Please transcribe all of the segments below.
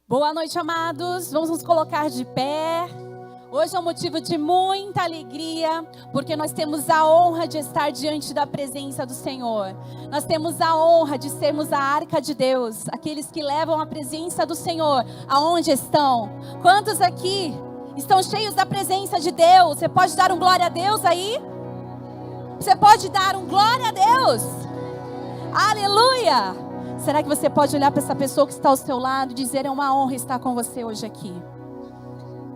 Boa noite, amados. Vamos nos colocar de pé. Hoje é um motivo de muita alegria, porque nós temos a honra de estar diante da presença do Senhor. Nós temos a honra de sermos a arca de Deus, aqueles que levam a presença do Senhor aonde estão. Quantos aqui estão cheios da presença de Deus? Você pode dar um glória a Deus aí? Você pode dar um glória a Deus? Aleluia! Será que você pode olhar para essa pessoa que está ao seu lado e dizer: é uma honra estar com você hoje aqui?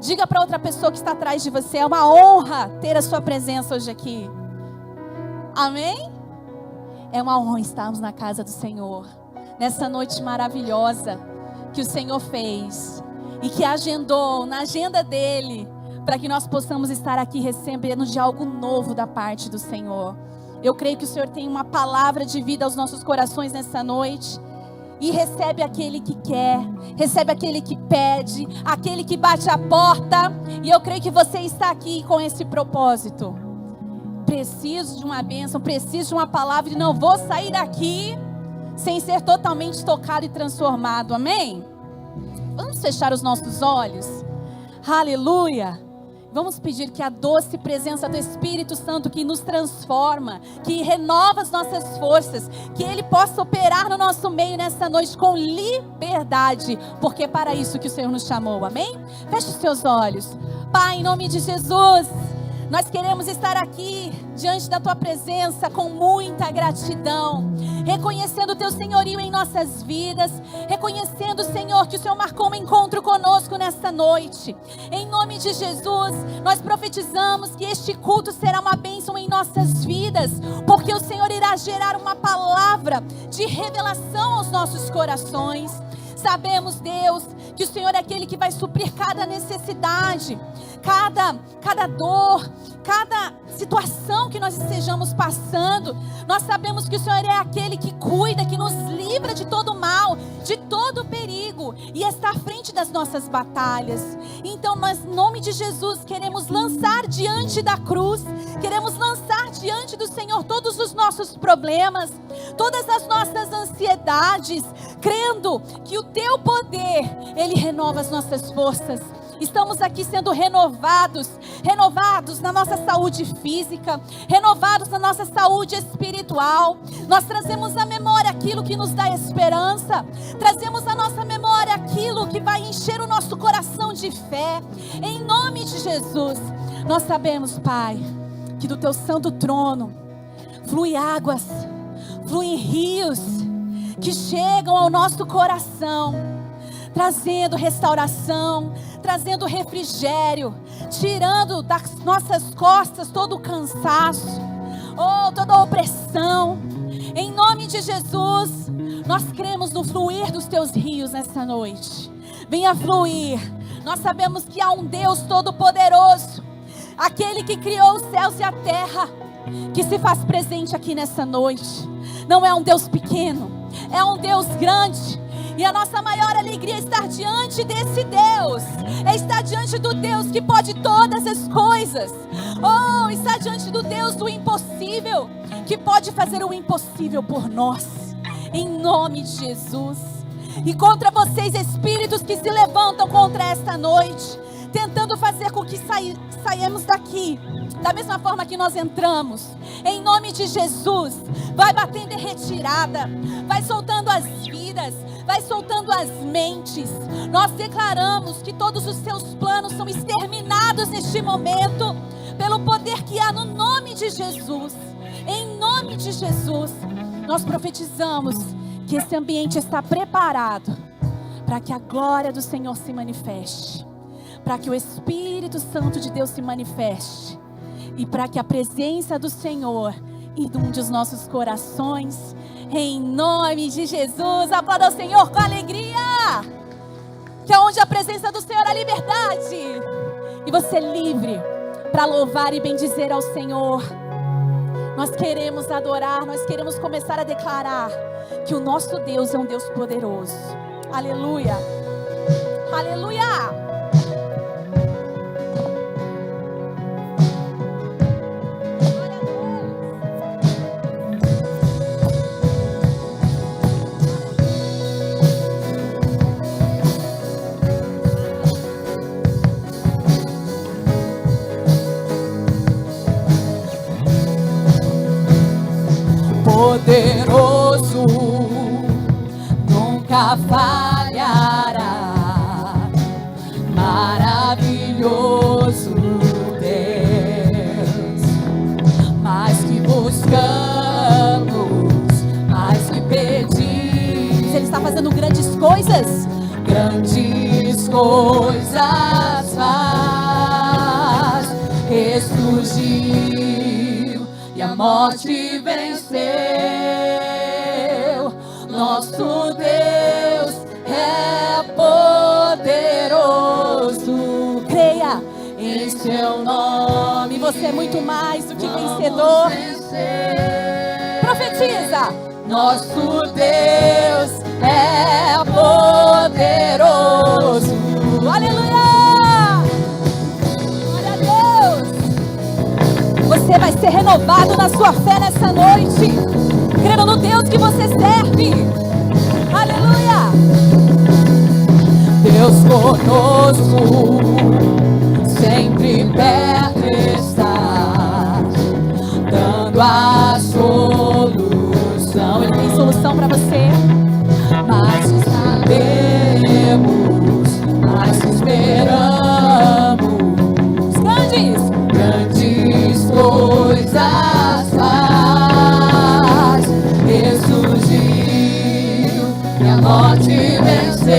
Diga para outra pessoa que está atrás de você: é uma honra ter a sua presença hoje aqui. Amém? É uma honra estarmos na casa do Senhor, nessa noite maravilhosa que o Senhor fez e que agendou na agenda dele, para que nós possamos estar aqui recebendo de algo novo da parte do Senhor. Eu creio que o Senhor tem uma palavra de vida aos nossos corações nessa noite. E recebe aquele que quer, recebe aquele que pede, aquele que bate a porta. E eu creio que você está aqui com esse propósito. Preciso de uma bênção, preciso de uma palavra, e não vou sair daqui sem ser totalmente tocado e transformado. Amém? Vamos fechar os nossos olhos. Aleluia! Vamos pedir que a doce presença do Espírito Santo, que nos transforma, que renova as nossas forças, que Ele possa operar no nosso meio nessa noite com liberdade, porque é para isso que o Senhor nos chamou, amém? Feche os seus olhos. Pai, em nome de Jesus, nós queremos estar aqui diante da Tua presença com muita gratidão, reconhecendo o Teu senhorio em nossas vidas, reconhecendo, Senhor, que o Senhor marcou um encontro conosco nesta noite. Em nome de Jesus, nós profetizamos que este culto será uma bênção em nossas vidas, porque o Senhor irá gerar uma palavra de revelação aos nossos corações. Sabemos, Deus, que o Senhor é aquele que vai suprir cada necessidade, cada dor, cada situação que nós estejamos passando. Nós sabemos que o Senhor é aquele que cuida, que nos livra de todo mal, de todo perigo, e está à frente das nossas batalhas. Então nós, em nome de Jesus, queremos lançar diante da cruz, queremos lançar diante do Senhor todos os nossos problemas, todas as nossas ansiedades, crendo que o Teu poder, Ele renova as nossas forças. Estamos aqui sendo renovados na nossa saúde física, renovados na nossa saúde espiritual. Nós trazemos à memória aquilo que nos dá esperança, trazemos à nossa memória aquilo que vai encher o nosso coração de fé. Em nome de Jesus, nós sabemos, Pai, que do Teu santo trono flui águas, fluem rios que chegam ao nosso coração, trazendo restauração, trazendo refrigério, tirando das nossas costas todo o cansaço, toda a opressão. Em nome de Jesus, nós cremos no fluir dos Teus rios nessa noite. Venha fluir. Nós sabemos que há um Deus todo-poderoso, aquele que criou os céus e a terra, que se faz presente aqui nessa noite. Não é um Deus pequeno, é um Deus grande. E a nossa maior alegria é estar diante desse Deus, é estar diante do Deus que pode todas as coisas. Estar diante do Deus do impossível, que pode fazer o impossível por nós, em nome de Jesus. E contra vocês, espíritos que se levantam contra esta noite, tentando fazer com que saiamos daqui da mesma forma que nós entramos, em nome de Jesus, vai batendo em retirada, vai soltando as vidas, vai soltando as mentes. Nós declaramos que todos os seus planos são exterminados neste momento, pelo poder que há no nome de Jesus. Em nome de Jesus, nós profetizamos que esse ambiente está preparado para que a glória do Senhor se manifeste, para que o Espírito Santo de Deus se manifeste, e para que a presença do Senhor inunde os nossos corações, em nome de Jesus. Aplauda ao Senhor com alegria, que é onde a presença do Senhor há liberdade, e você é livre para louvar e bendizer ao Senhor. Nós queremos adorar, nós queremos começar a declarar que o nosso Deus é um Deus poderoso. Aleluia, aleluia. poderoso, nunca falhará. Maravilhoso Deus, mais que buscamos, mais que pedimos. Ele está fazendo grandes coisas. Grandes coisas faz, ressurgiu e a morte venceu. Nosso Deus é poderoso. Creia em seu nome. Você é muito mais do que vencedor. Profetiza. Nosso Deus é poderoso. Aleluia! Glória a Deus! Você vai ser renovado na sua fé nessa noite, crendo no Deus que você serve. Aleluia! Deus conosco, sempre perto está, dando a solução. Ele tem solução para você. Mas sabemos, mas esperamos. Grandes coisas faz, ressurgiu e a morte venceu.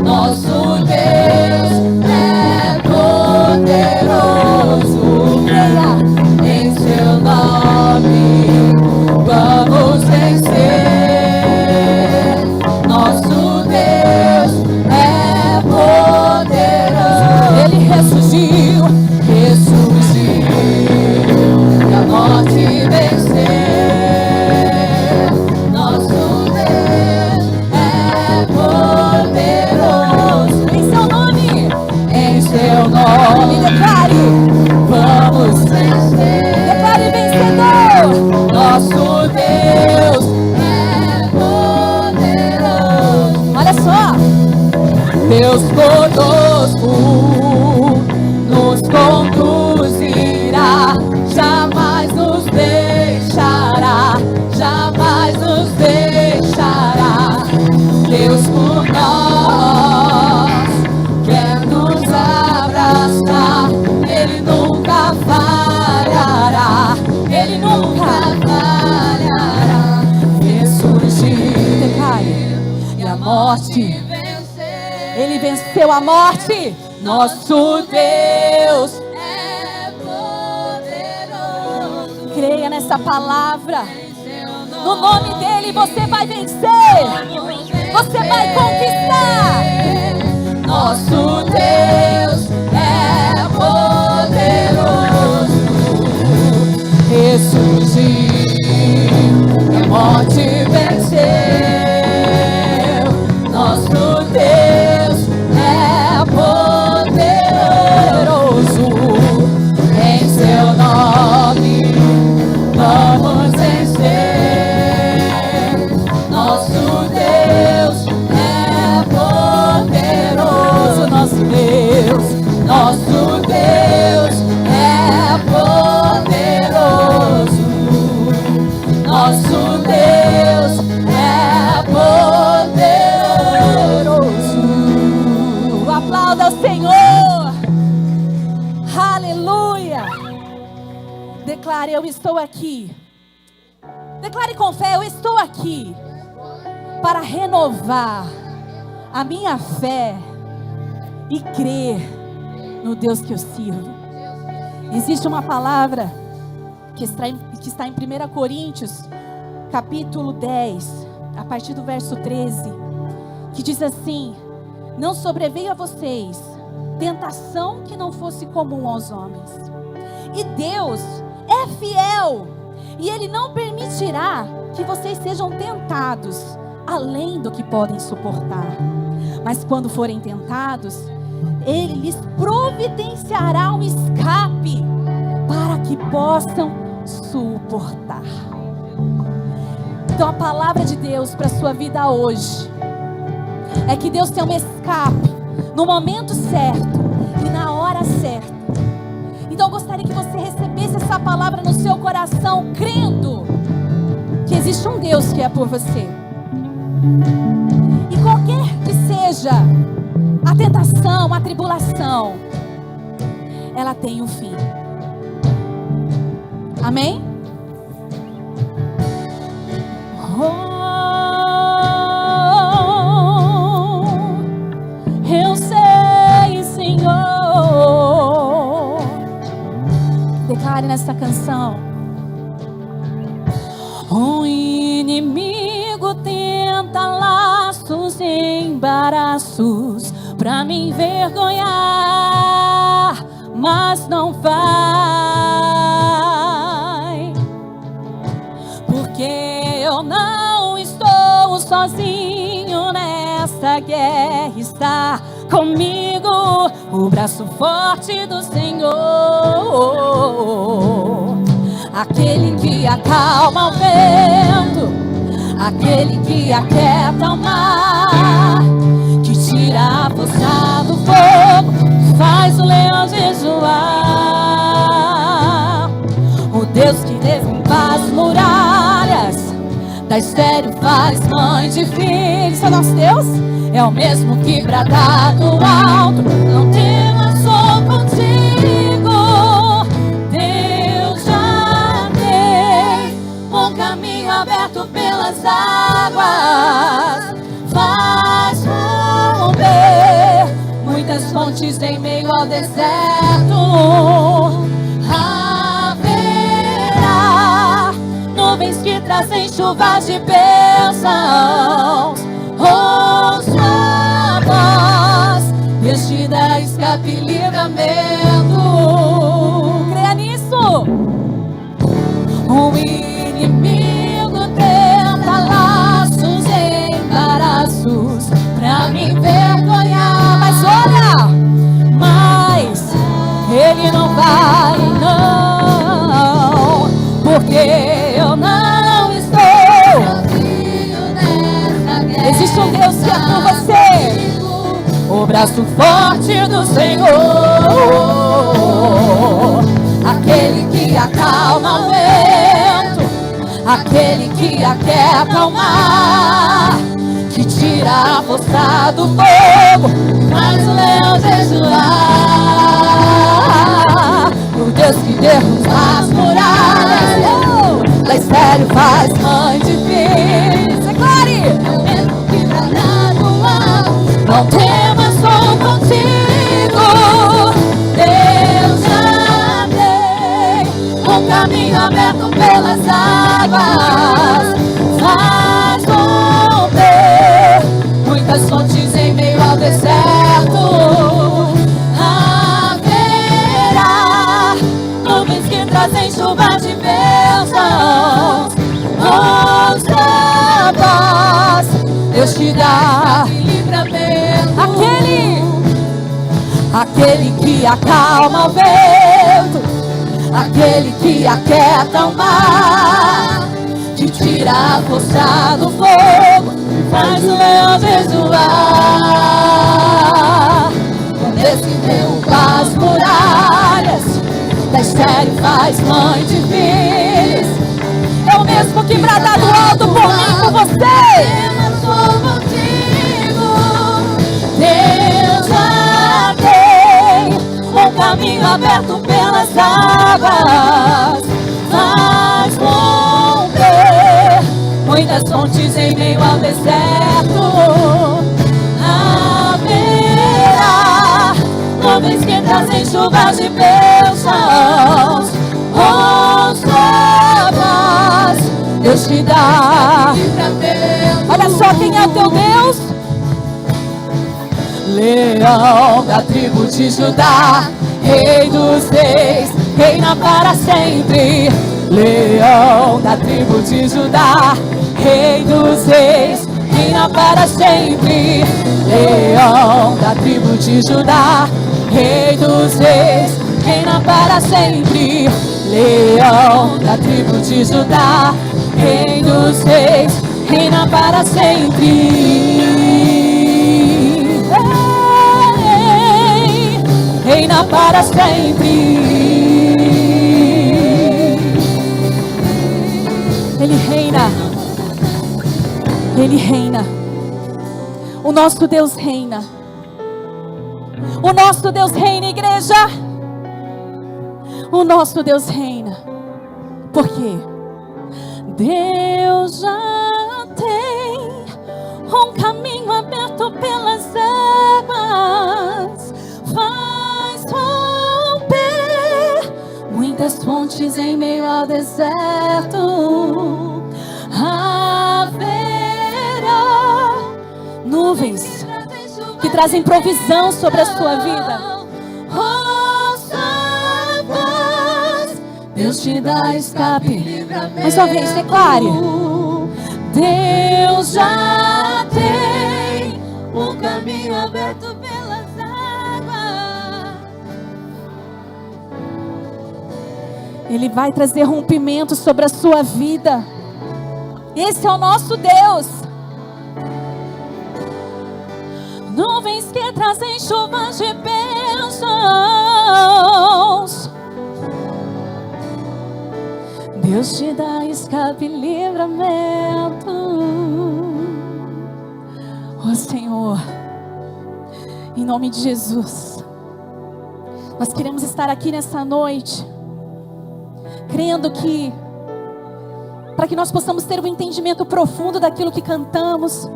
Nosso Deus é poderoso. Creia em seu nome, vamos vencer. Nosso Deus é poderoso. Ele ressurgiu e a morte venceu. Nosso Deus é poderoso. Em seu nome, declare, vamos vencer. Declare vencedor. Nosso Deus é poderoso. Olha só. Deus conosco nos conduzirá, jamais nos deixará, jamais nos deixará. Deus por nós quer nos abraçar, Ele nunca falhará, Ele nunca falhará. Ressurgiu e a morte, Ele venceu a morte. Nosso Deus é poderoso. Creia nessa palavra. No nome dEle você vai vencer. Você vai conquistar. Nosso Deus é poderoso. Ressurgiu, a morte venceu. Nosso Deus é poderoso. Em seu nome vamos vencer. Nosso Deus é poderoso. Nosso Deus é poderoso. Nosso Deus é poderoso. Aplauda ao Senhor. Aleluia. Declare: eu estou aqui. Declare com fé: eu estou aqui para renovar a minha fé e crer no Deus que eu sirvo. Existe uma palavra que está em 1 Coríntios, capítulo 10, a partir do verso 13, que diz assim: não sobreveio a vocês tentação que não fosse comum aos homens. E Deus é fiel, e Ele não permitirá que vocês sejam tentados além do que podem suportar. Mas quando forem tentados, Ele lhes providenciará um escape para que possam suportar. Então a palavra de Deus para a sua vida hoje é que Deus tem um escape no momento certo e na hora certa. Então eu gostaria que você recebesse essa essa palavra no seu coração, crendo que existe um Deus que é por você. E qualquer que seja a tentação, a tribulação, ela tem um fim. Amém? Eu sei, Senhor. Declare nessa canção. O inimigo tenta laços e embaraços pra me envergonhar, mas não vai, porque eu não estou sozinho nessa guerra. Está comigo o braço forte do Senhor, aquele que acalma o vento, aquele que aquieta o mar, que tira a força do fogo, faz o leão jejuar. O Deus que derruba as muralhas, da estéril faz mãe de filhos. É nosso Deus? É o mesmo que brada do alto, não temas, sou contigo. Deus já tem um caminho aberto pelas águas, faz romper muitas fontes em meio ao deserto. Haverá nuvens que trazem chuvas de bênçãos. Ouça a voz, Deus te dá escape e livramento. Creia nisso. O inimigo tenta laços e embaraços pra me envergonhar, mas olha, mas ele não vai não, porque eu não estou. Existe um Deus que é por você, o braço forte do Senhor, aquele que acalma o vento, aquele que aquieta o mar, que tira a força do fogo, faz o leão jejuar. O Deus que derruba as muralhas, da estéril faz mãe de filhos. Declare! Não temas, sou contigo. Deus já tem um caminho aberto pelas águas, faz romper muitas fontes em meio ao deserto. Haverá nuvens que trazem chuvas de bênçãos. Ouça a voz, Deus te dá aquele que acalma o vento, aquele que aquieta o mar, que tira a força do fogo, faz o leão jejuar. Esse que derruba as muralhas, da estéril faz mãe de filhos. É o mesmo que brada do alto por mim, por você. Deus já tem um caminho aberto pelas águas, faz romper muitas fontes em meio ao deserto. Haverá nuvens que trazem chuvas de bênçãos. Ouça a voz, Deus te dá. Olha só quem é o teu Deus. Leão da tribo de Judá, Rei dos reis, reina para sempre. Leão da tribo de Judá, Rei dos reis, reina para sempre. Leão da tribo de Judá, Rei dos reis, reina para sempre. Leão da tribo de Judá, Rei dos reis, reina para sempre. Reina para sempre. Ele reina. Ele reina. O nosso Deus reina. O nosso Deus reina, igreja. O nosso Deus reina. Por quê? Deus já tem um caminho aberto pelas águas. Faz romper muitas fontes em meio ao deserto. Haverá nuvens que trazem provisão sobre a sua vida. Deus te dá escape. Mais uma vez, declare. Deus já tem um caminho aberto pelas águas. Ele vai trazer rompimento sobre a sua vida. Esse é o nosso Deus. Nuvens que trazem chuvas de bênçãos. Deus te dá escape e livramento. Oh Senhor, em nome de Jesus, nós queremos estar aqui nessa noite, crendo que, para que nós possamos ter um entendimento profundo daquilo que cantamos,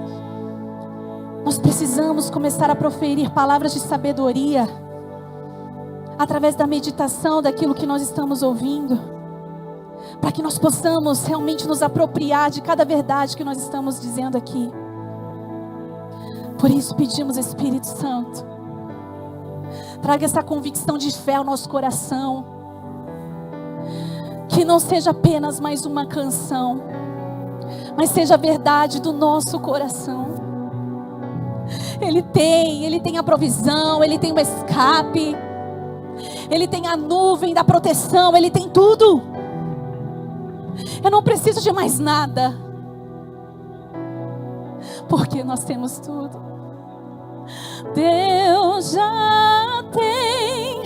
nós precisamos começar a proferir palavras de sabedoria, através da meditação daquilo que nós estamos ouvindo, para que nós possamos realmente nos apropriar de cada verdade que nós estamos dizendo aqui. Por isso pedimos, Espírito Santo, traga essa convicção de fé ao nosso coração, que não seja apenas mais uma canção, mas seja a verdade do nosso coração. Ele tem a provisão, Ele tem o escape, Ele tem a nuvem da proteção, Ele tem tudo. Eu não preciso de mais nada, porque nós temos tudo. Deus já tem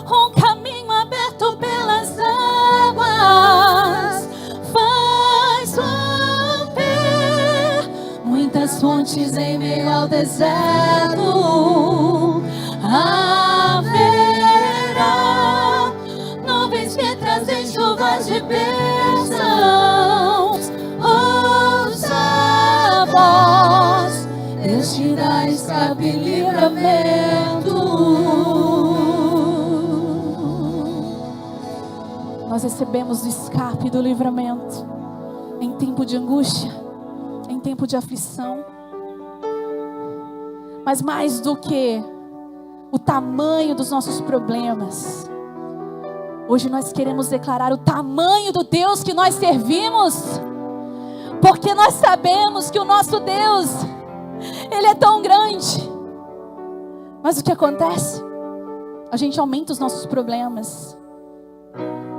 um caminho aberto pelas águas. Faz romper muitas fontes em meio ao deserto. Haverá nuvens que trazem chuvas de bênçãos. Ouça a voz, Deus te dá escape e livramento. Nós recebemos o escape do livramento em tempo de angústia, em tempo de aflição. Mas mais do que o tamanho dos nossos problemas, hoje nós queremos declarar o tamanho do Deus que nós servimos, porque nós sabemos que o nosso Deus, Ele é tão grande. Mas o que acontece? A gente aumenta os nossos problemas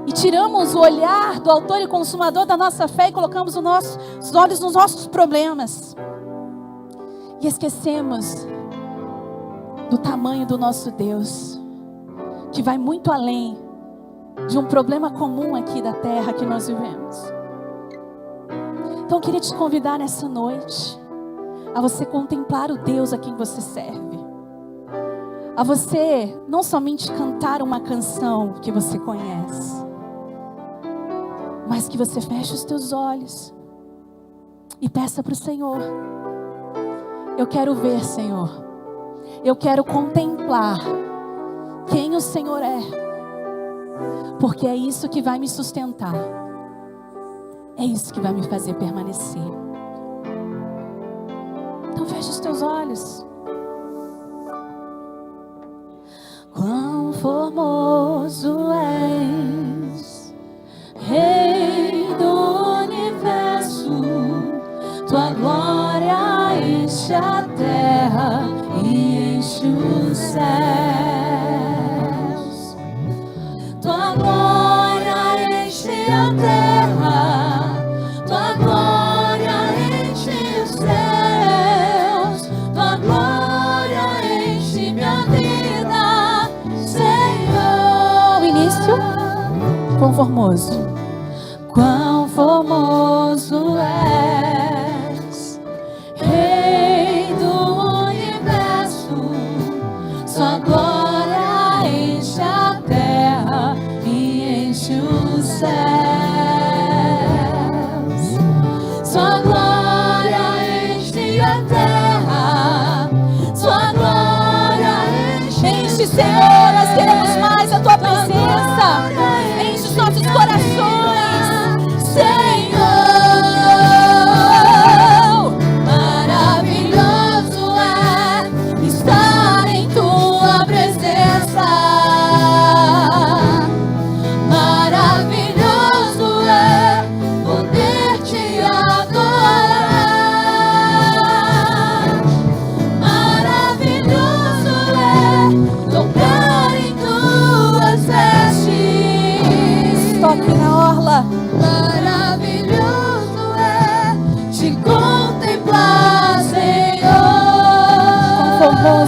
e tiramos o olhar do autor e consumador da nossa fé e colocamos os olhos nos nossos problemas e esquecemos do tamanho do nosso Deus, que vai muito além de um problema comum aqui da terra que nós vivemos. Então eu queria te convidar nessa noite a você contemplar o Deus a quem você serve, a você não somente cantar uma canção que você conhece, mas que você feche os teus olhos e peça para o Senhor: eu quero ver, Senhor, eu quero contemplar quem o Senhor é, porque é isso que vai me sustentar, é isso que vai me fazer permanecer. Então feche os teus olhos. Quão formoso és, Rei do universo, tua glória enche a terra e enche os céus. Tua glória enche a terra, tua glória enche os céus, tua glória enche minha vida, Senhor. O início, quão formoso, quão formoso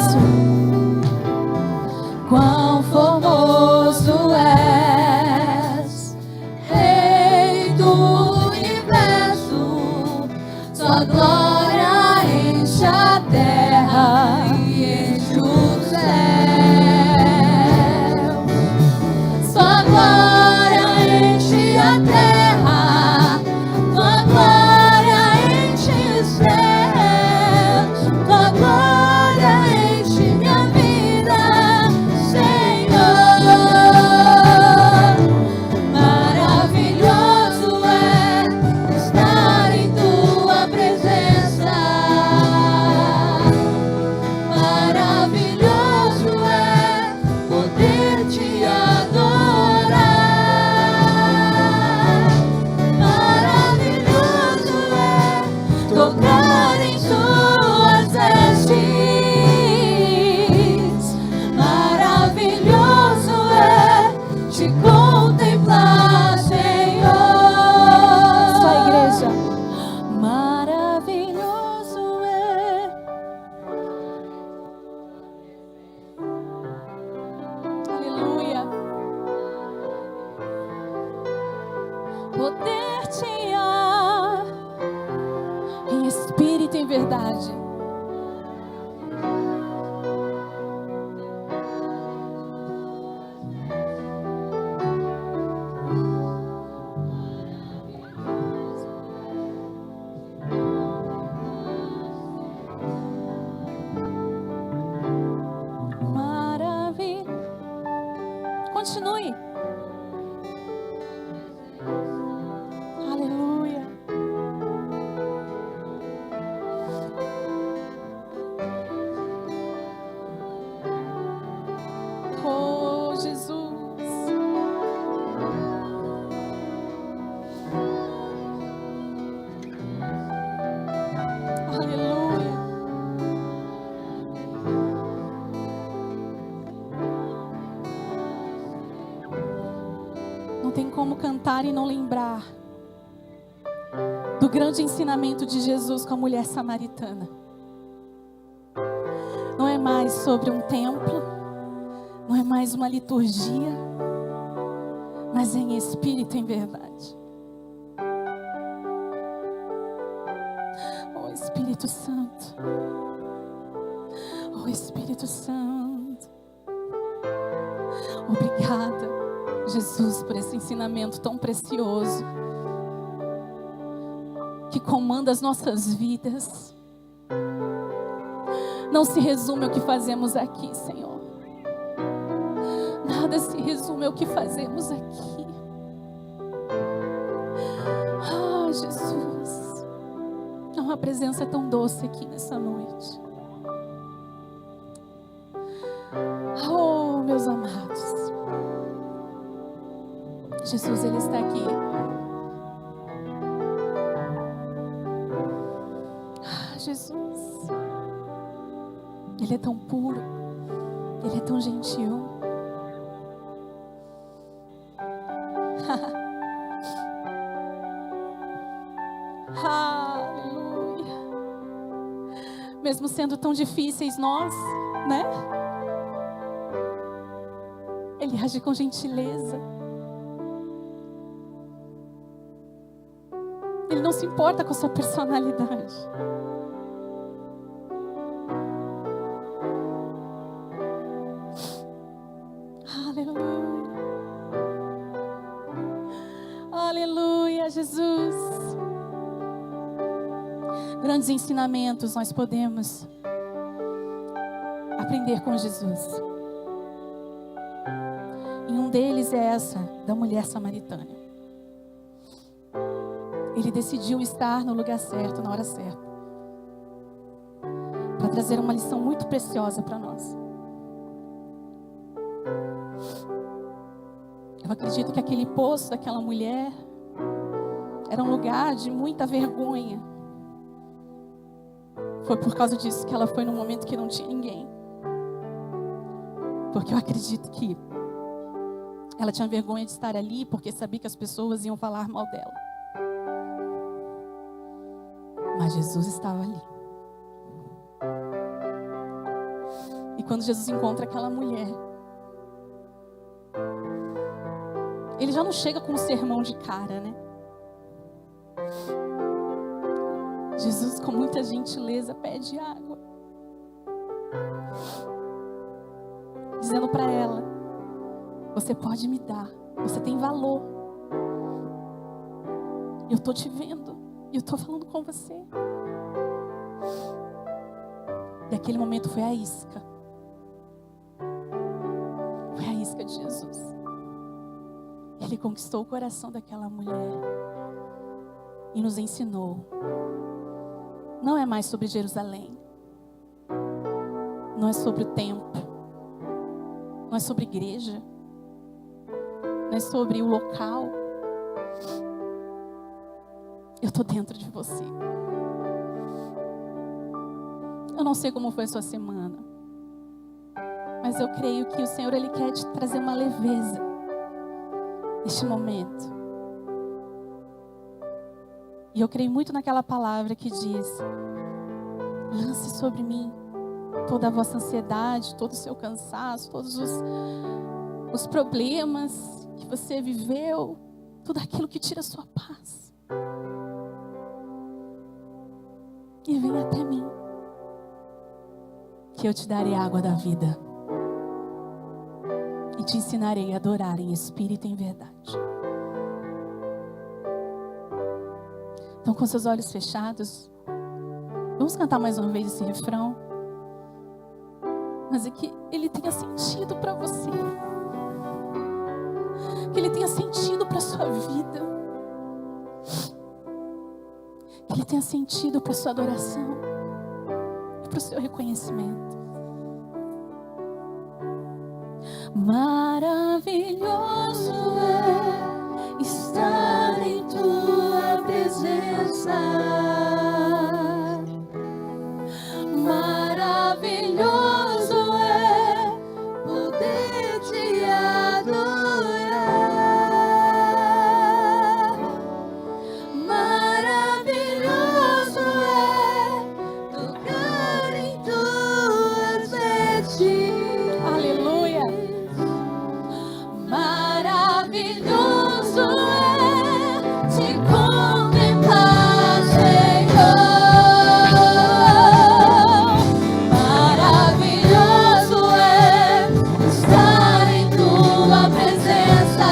formoso, quão formoso és, Rei do universo, sua glória enche a terra e enche o céu. Sua glória enche a terra, tua glória enche os céus, tua glória enche minha vida, Senhor. Maravilhoso é estar em tua presença. Maravilhoso é poder te adorar. Maravilhoso é tocar em suas vestes. Maravilhoso é te contemplar, Senhor. Sua igreja. Maravilhoso é. Aleluia. Poder te amar em espírito e em verdade. Maravilha. Continue. Aleluia. Oh, Jesus. Aleluia. Não tem como cantar e não lembrar do grande ensinamento de Jesus com a mulher samaritana. Não é mais sobre um templo, não é mais uma liturgia, mas é em espírito e em verdade. Oh Espírito Santo, oh Espírito Santo, obrigada, Jesus, por esse ensinamento tão precioso, que comanda as nossas vidas. Não se resume ao que fazemos aqui, Senhor. Nada se resume ao que fazemos aqui. Ah, Jesus, há uma presença tão doce aqui nessa noite. Oh, meus amados, Jesus, Ele está aqui. Ah, Jesus, Ele é tão puro, Ele é tão gentil. Aleluia. Mesmo sendo tão difíceis nós, né? Ele age com gentileza. Ele não se importa com a sua personalidade. Aleluia. Aleluia, Jesus. Grandes ensinamentos nós podemos aprender com Jesus. E um deles é essa da mulher samaritana. Ele decidiu estar no lugar certo, na hora certa, para trazer uma lição muito preciosa para nós. Eu acredito que aquele poço daquela mulher era um lugar de muita vergonha. Foi por causa disso que ela foi num momento que não tinha ninguém. Porque eu acredito que ela tinha vergonha de estar ali, porque sabia que as pessoas iam falar mal dela. Mas Jesus estava ali. quando Jesus encontra aquela mulher, ele já não chega com um sermão de cara, né? Jesus, com muita gentileza, pede água, dizendo para ela: você pode me dar, você tem valor. Eu estou te vendo, e eu estou falando com você. E aquele momento foi a isca. Foi a isca de Jesus. Ele conquistou o coração daquela mulher e nos ensinou. Não é mais sobre Jerusalém. Não é sobre o templo. Não é sobre igreja. Não é sobre o local. Eu estou dentro de você. Eu não sei como foi a sua semana, mas eu creio que o Senhor, Ele quer te trazer uma leveza neste momento. E eu creio muito naquela palavra que diz: lance sobre mim toda a vossa ansiedade, todo o seu cansaço, todos os problemas que você viveu, tudo aquilo que tira a sua paz. E vem até mim, que eu te darei a água da vida e te ensinarei a adorar em espírito e em verdade. Então, com seus olhos fechados, vamos cantar mais uma vez esse refrão, mas é que ele tenha sentido para você, que ele tenha sentido para a sua vida, que ele tenha sentido para a sua adoração e para o seu reconhecimento. Maravilhoso é estar em tua presença. Maravilhoso é poder te adorar. Maravilhoso é tocar em tuas vestes. Aleluia. Maravilhoso é te contemplar, Senhor. Maravilhoso é estar em tua presença.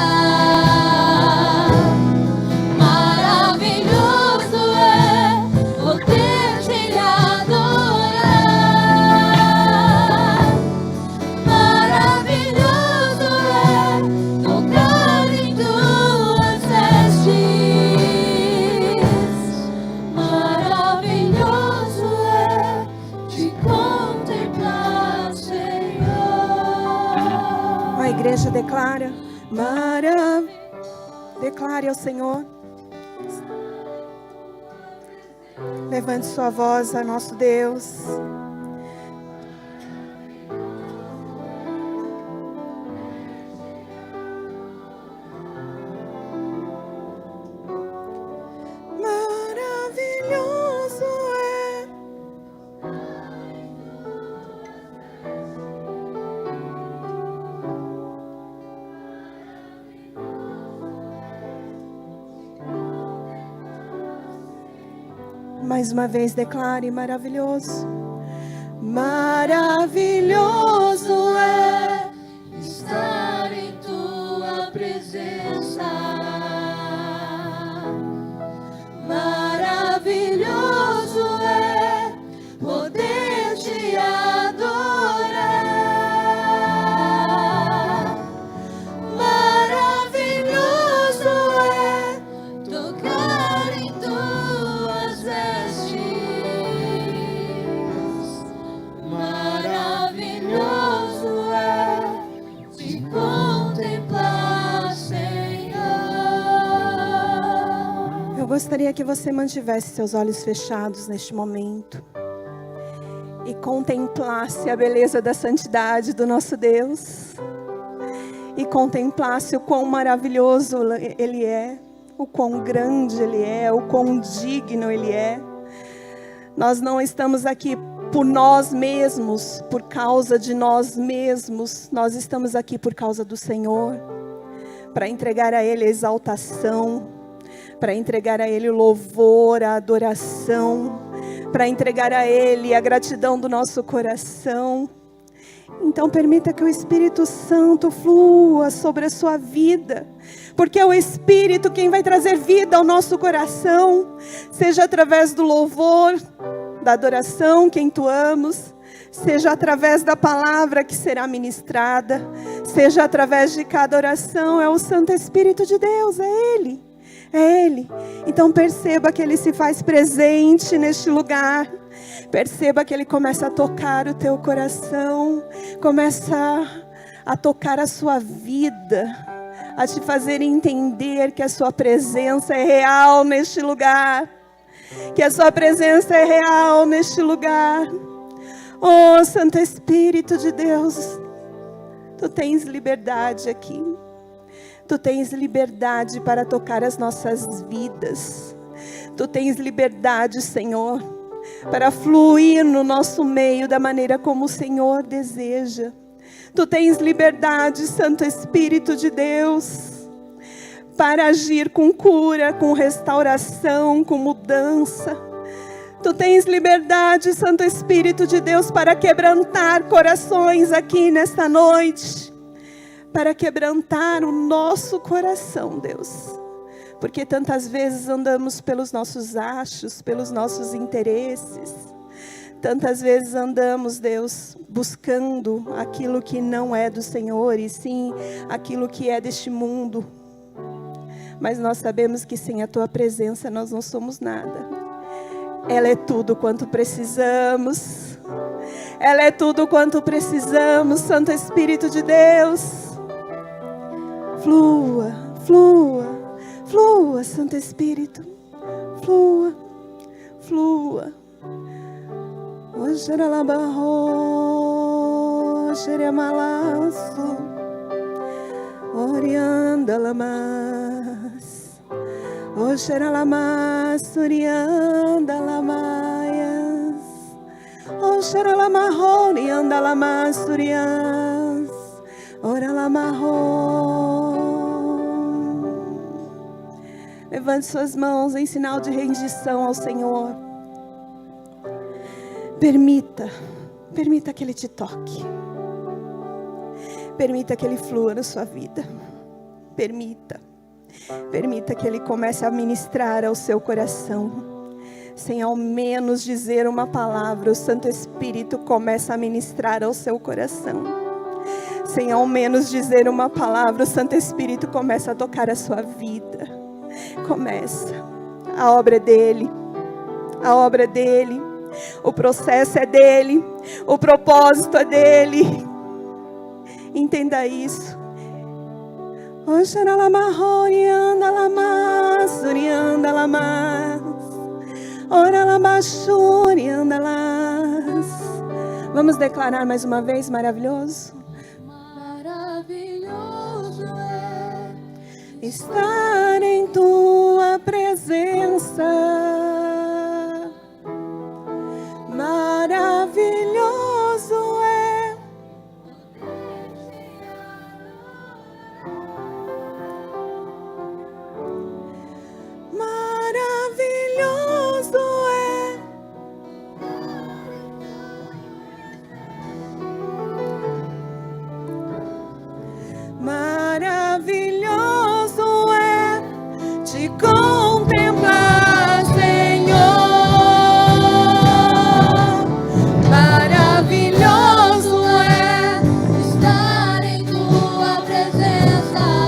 Maravilhoso é poder te adorar. Maravilhoso é tocar em tuas vestes. Maravilhoso é te contemplar, Senhor. A igreja declara: declare ao Senhor. Levante sua voz a nosso Deus. Maravilhoso é. Mais uma vez declare: maravilhoso. Maravilhoso é Estar em tua presença. Maravilhoso é poder te adorar. Maravilhoso é tocar em tuas vestes. Maravilhoso é te contemplar, Senhor. Eu gostaria que você mantivesse seus olhos fechados neste momento e contemplasse a beleza da santidade do nosso Deus, e contemplasse o quão maravilhoso Ele é, o quão grande Ele é, o quão digno Ele é. Nós não estamos aqui por nós mesmos, por causa de nós mesmos. Nós estamos aqui por causa do Senhor, para entregar a Ele a exaltação, para entregar a Ele o louvor, a adoração, para entregar a Ele a gratidão do nosso coração. Então permita que o Espírito Santo flua sobre a sua vida, porque é o Espírito quem vai trazer vida ao nosso coração, seja através do louvor, da adoração que entoamos, seja através da palavra que será ministrada, seja através de cada oração. É o Santo Espírito de Deus, é Ele, é Ele. Então perceba que Ele se faz presente neste lugar, perceba que Ele começa a tocar o teu coração, começa a tocar a sua vida, a te fazer entender que a sua presença é real neste lugar, que a sua presença é real neste lugar. Oh, Santo Espírito de Deus, Tu tens liberdade aqui. Tu tens liberdade para tocar as nossas vidas. Tu tens liberdade, Senhor, para fluir no nosso meio da maneira como o Senhor deseja. Tu tens liberdade, Santo Espírito de Deus, para agir com cura, com restauração, com mudança. Tu tens liberdade, Santo Espírito de Deus, para quebrantar corações aqui nesta noite, para quebrantar o nosso coração, Deus, porque tantas vezes andamos pelos nossos achos, pelos nossos interesses, tantas vezes andamos, Deus, buscando aquilo que não é do Senhor, e sim aquilo que é deste mundo. Mas nós sabemos que sem a Tua presença nós não somos nada. Ela é tudo quanto precisamos. Ela é tudo quanto precisamos, Santo Espírito de Deus. Flua, flua, flua, Santo Espírito. Flua, flua. Oxeralabarro, xeremalaço, oriandalamas. Oxeralamas, suriandalamayas. Oxeralamarro, oriandalamas, surias. Oralamarro. Levante suas mãos em sinal de rendição ao Senhor. Permita que Ele te toque. Permita que Ele flua na sua vida. Permita que Ele comece a ministrar ao seu coração. Sem ao menos dizer uma palavra, o Santo Espírito começa a ministrar ao seu coração. Sem ao menos dizer uma palavra, o Santo Espírito começa a tocar a sua vida. Começa. A obra é dEle. A obra é dEle. O processo é dEle. O propósito é dEle. Entenda isso. Vamos declarar mais uma vez, maravilhoso. Maravilhoso é estar em Tua presença. Maravilhoso é maravilhoso é maravilhoso é te contemplar, Senhor. Maravilhoso é estar em Tua presença.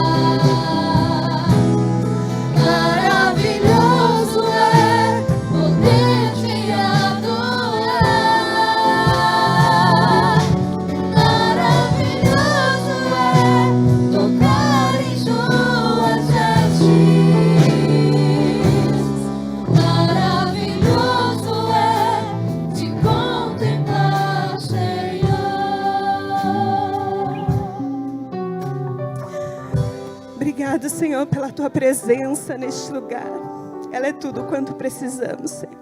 Maravilhoso é poder te adorar. Maravilhoso é tocar em Suas vestes. Maravilhoso é te contemplar, Senhor. Obrigado, Senhor, pela Tua presença neste lugar. Ela é tudo quanto precisamos, Senhor.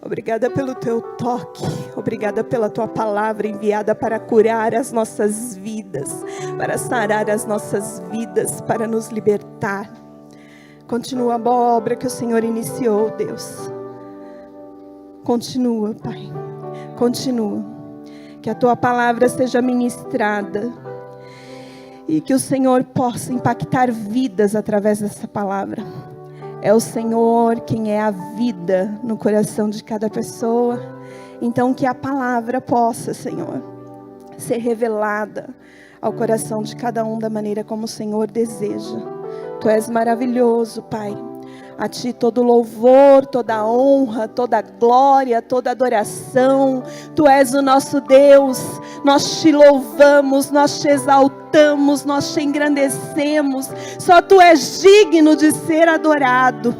Obrigada pelo teu toque. Obrigada pela tua palavra enviada para curar as nossas vidas, para sarar as nossas vidas, para nos libertar. Continua a boa obra que o Senhor iniciou, Deus. Continua, Pai. Continua. Que a tua palavra seja ministrada. E que o Senhor possa impactar vidas através dessa palavra. É o Senhor quem é a vida no coração de cada pessoa. Então que a palavra possa, Senhor, ser revelada ao coração de cada um da maneira como o Senhor deseja. Tu és maravilhoso, Pai. A Ti todo louvor, toda honra, toda glória, toda adoração. Tu és o nosso Deus. Nós Te louvamos, nós Te exaltamos, nós Te engrandecemos. Só Tu és digno de ser adorado.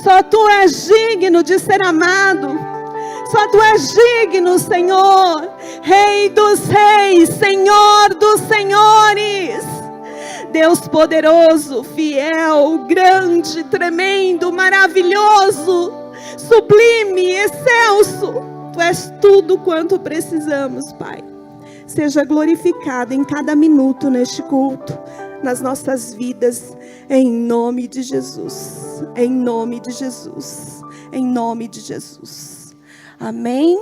Só Tu és digno de ser amado. Só Tu és digno, Senhor. Rei dos reis, Senhor dos senhores. Deus poderoso, fiel, grande, tremendo, maravilhoso, sublime, excelso. Tu és tudo quanto precisamos, Pai. Seja glorificado em cada minuto neste culto, nas nossas vidas, em nome de Jesus. Em nome de Jesus. Em nome de Jesus. Amém?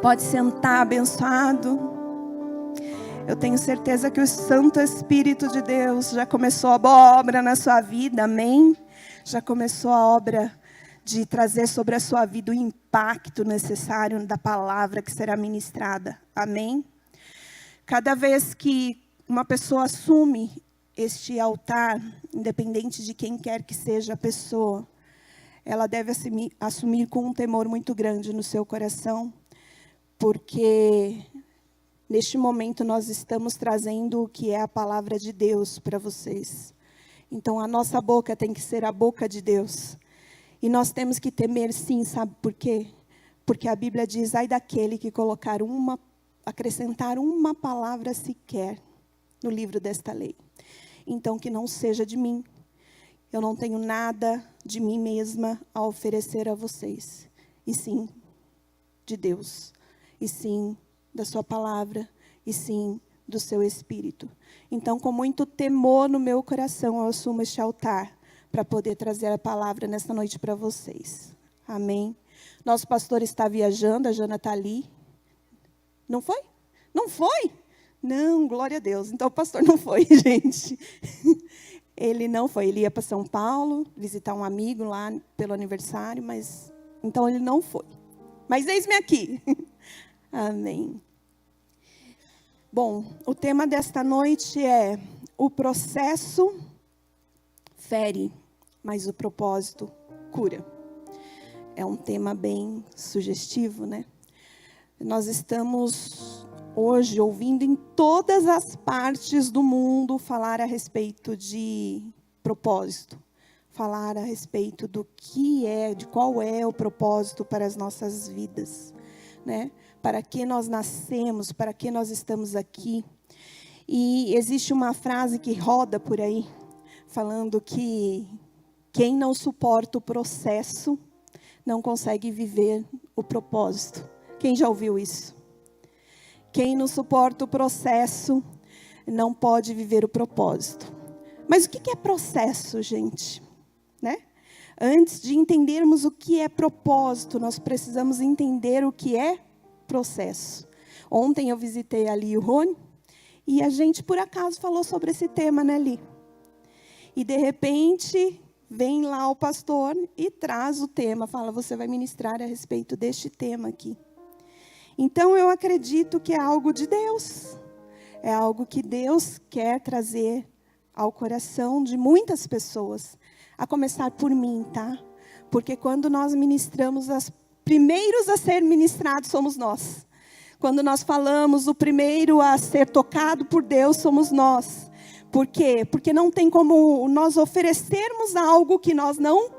Pode sentar, abençoado. Eu tenho certeza que o Santo Espírito de Deus já começou a boa obra na sua vida, amém? Já começou a obra de trazer sobre a sua vida o impacto necessário da palavra que será ministrada, amém? Cada vez que uma pessoa assume este altar, independente de quem quer que seja a pessoa, ela deve assumir com um temor muito grande no seu coração, porque neste momento nós estamos trazendo o que é a palavra de Deus para vocês. Então a nossa boca tem que ser a boca de Deus. E nós temos que temer sim, sabe por quê? Porque a Bíblia diz, ai daquele que acrescentar uma palavra sequer no livro desta lei. Então que não seja de mim. Eu não tenho nada de mim mesma a oferecer a vocês. E sim, de Deus. E sim, da sua palavra, e sim, do seu Espírito. Então, com muito temor no meu coração, eu assumo este altar, para poder trazer a palavra nesta noite para vocês. Amém? Nosso pastor está viajando, a Jana está ali. Não foi? Não foi? Não, glória a Deus. Então, o pastor não foi, gente. Ele não foi, ele ia para São Paulo, visitar um amigo lá pelo aniversário, mas, então ele não foi. Mas eis-me aqui. Amém. Bom, o tema desta noite é: o processo fere, mas o propósito cura. É um tema bem sugestivo, né? Nós estamos hoje ouvindo em todas as partes do mundo falar a respeito de propósito. Falar a respeito do que é, de qual é o propósito para as nossas vidas, né? Para que nós nascemos, para que nós estamos aqui. E existe uma frase que roda por aí, falando que quem não suporta o processo não consegue viver o propósito. Quem já ouviu isso? Quem não suporta o processo não pode viver o propósito. Mas o que é processo, gente? Né? Antes de entendermos o que é propósito, nós precisamos entender o que é processo. Ontem eu visitei ali e o Rony, e a gente por acaso falou sobre esse tema, né, Li? E de repente vem lá o pastor e traz o tema, fala, você vai ministrar a respeito deste tema aqui. Então eu acredito que é algo de Deus. É algo que Deus quer trazer ao coração de muitas pessoas. A começar por mim, tá? Porque quando nós ministramos, os primeiros a ser ministrados somos nós. Quando nós falamos, o primeiro a ser tocado por Deus somos nós. Por quê? Porque não tem como nós oferecermos algo que nós não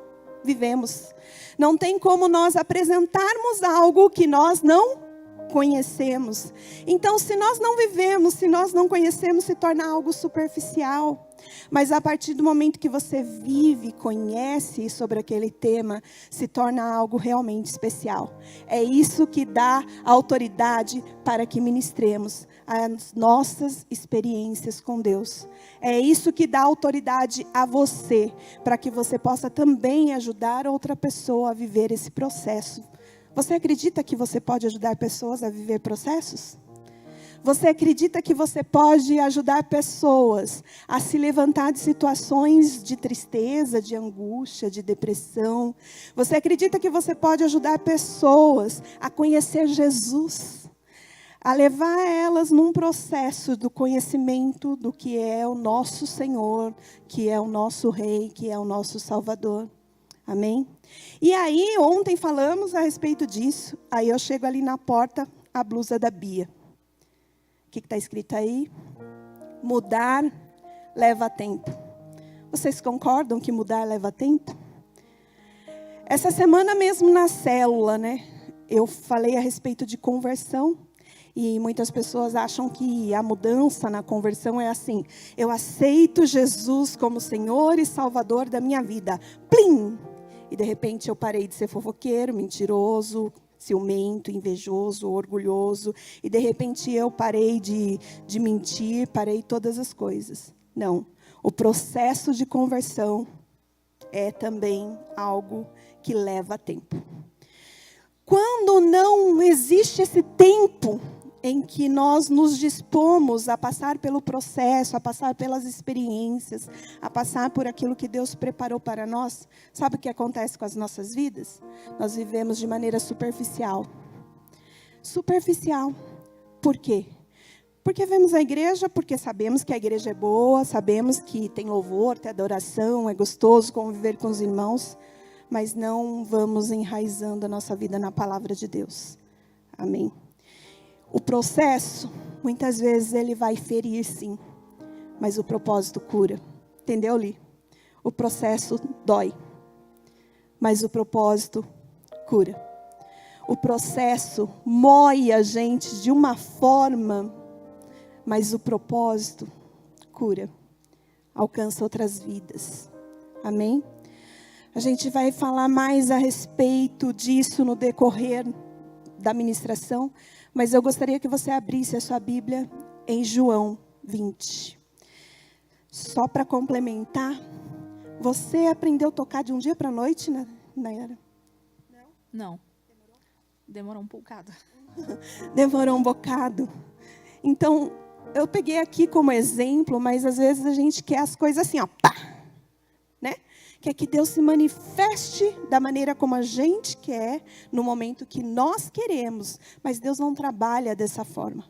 vivemos. Não tem como nós apresentarmos algo que nós não conhecemos. Então, se nós não vivemos, se nós não conhecemos, se torna algo superficial. Mas a partir do momento que você vive, conhece sobre aquele tema, se torna algo realmente especial. É isso que dá autoridade para que ministremos as nossas experiências com Deus. É isso que dá autoridade a você, para que você possa também ajudar outra pessoa a viver esse processo. Você acredita que você pode ajudar pessoas a viver processos? Você acredita que você pode ajudar pessoas a se levantar de situações de tristeza, de angústia, de depressão? Você acredita que você pode ajudar pessoas a conhecer Jesus? A levar elas num processo do conhecimento do que é o nosso Senhor, que é o nosso Rei, que é o nosso Salvador. Amém? E aí, ontem falamos a respeito disso. Aí eu chego ali na porta, a blusa da Bia. O que está escrito aí? Mudar leva tempo. Vocês concordam que mudar leva tempo? Essa semana mesmo na célula, né? Eu falei a respeito de conversão. E muitas pessoas acham que a mudança na conversão é assim: eu aceito Jesus como Senhor e Salvador da minha vida. Plim! E de repente eu parei de ser fofoqueiro, mentiroso, ciumento, invejoso, orgulhoso. E de repente eu parei de mentir, parei todas as coisas. Não. O processo de conversão é também algo que leva tempo. Quando não existe esse tempo em que nós nos dispomos a passar pelo processo, a passar pelas experiências, a passar por aquilo que Deus preparou para nós, sabe o que acontece com as nossas vidas? Nós vivemos de maneira superficial. Superficial. Por quê? Porque vemos a igreja, porque sabemos que a igreja é boa, sabemos que tem louvor, tem adoração, é gostoso conviver com os irmãos, mas não vamos enraizando a nossa vida na palavra de Deus. Amém? O processo, muitas vezes, ele vai ferir, sim. Mas o propósito cura. Entendeu, Li? O processo dói. Mas o propósito cura. O processo mói a gente de uma forma, mas o propósito cura. Alcança outras vidas. Amém? A gente vai falar mais a respeito disso no decorrer da ministração, mas eu gostaria que você abrisse a sua Bíblia em João 20. Só para complementar, você aprendeu a tocar de um dia para a noite, Nayara? Não. Demorou um bocado. Demorou um bocado. Então, eu peguei aqui como exemplo, mas às vezes a gente quer as coisas assim, ó, pá, né? Quer que Deus se manifeste da maneira como a gente quer, no momento que nós queremos. Mas Deus não trabalha dessa forma.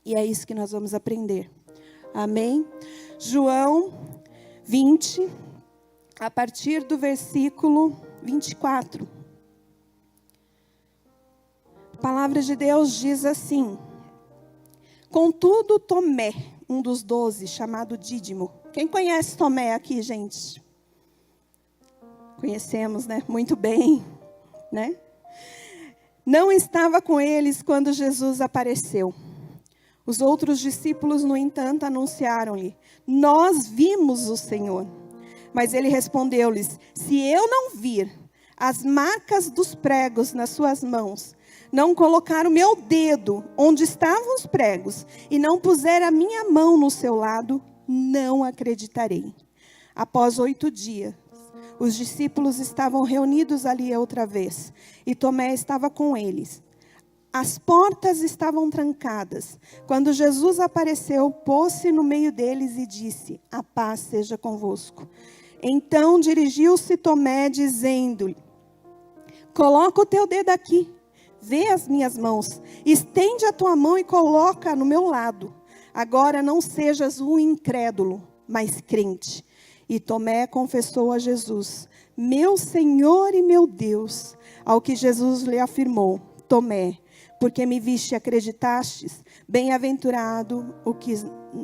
E é isso que nós vamos aprender. Amém? João 20, a partir do versículo 24. A palavra de Deus diz assim: contudo, Tomé, um dos 12, chamado Dídimo. Quem conhece Tomé aqui, gente? Conhecemos, né? Muito bem, né? Não estava com eles quando Jesus apareceu. Os outros discípulos, no entanto, anunciaram-lhe: nós vimos o Senhor. Mas ele respondeu-lhes: se eu não vir as marcas dos pregos nas suas mãos, não colocar o meu dedo onde estavam os pregos, e não puser a minha mão no seu lado, não acreditarei. Após 8 dias, os discípulos estavam reunidos ali outra vez, e Tomé estava com eles. As portas estavam trancadas. Quando Jesus apareceu, pôs-se no meio deles e disse: a paz seja convosco. Então dirigiu-se Tomé, dizendo-lhe: coloca o teu dedo aqui, vê as minhas mãos, estende a tua mão e coloca no meu lado. Agora não sejas um incrédulo, mas crente. E Tomé confessou a Jesus: meu Senhor e meu Deus. Ao que Jesus lhe afirmou: Tomé, porque me viste e acreditastes, bem-aventurado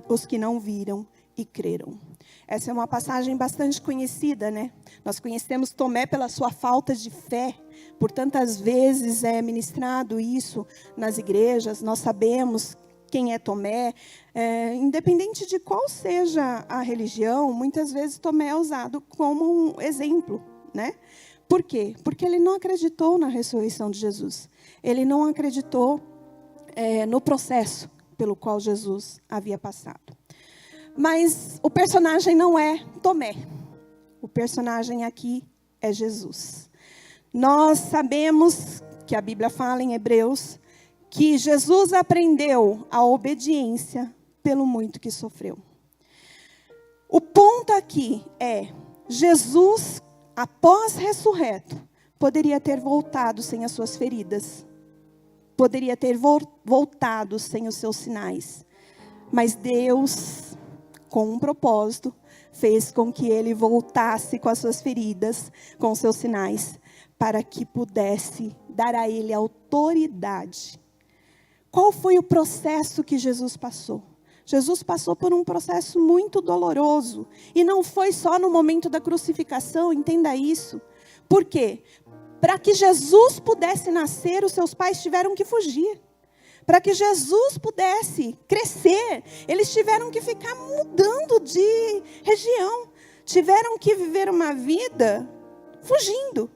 os que não viram e creram. Essa é uma passagem bastante conhecida, né? Nós conhecemos Tomé pela sua falta de fé. Por tantas vezes é ministrado isso nas igrejas. Nós sabemos quem é Tomé, independente de qual seja a religião, muitas vezes Tomé é usado como um exemplo, né? Por quê? Porque ele não acreditou na ressurreição de Jesus. Ele não acreditou no processo pelo qual Jesus havia passado. Mas o personagem não é Tomé. O personagem aqui é Jesus. Nós sabemos que a Bíblia fala em Hebreus que Jesus aprendeu a obediência pelo muito que sofreu. O ponto aqui é, Jesus, após ressurreto, poderia ter voltado sem as suas feridas. Poderia ter voltado sem os seus sinais. Mas Deus, com um propósito, fez com que ele voltasse com as suas feridas, com os seus sinais, para que pudesse dar a ele autoridade. Qual foi o processo que Jesus passou? Jesus passou por um processo muito doloroso. E não foi só no momento da crucificação, entenda isso. Por quê? Para que Jesus pudesse nascer, os seus pais tiveram que fugir. Para que Jesus pudesse crescer, eles tiveram que ficar mudando de região. Tiveram que viver uma vida fugindo.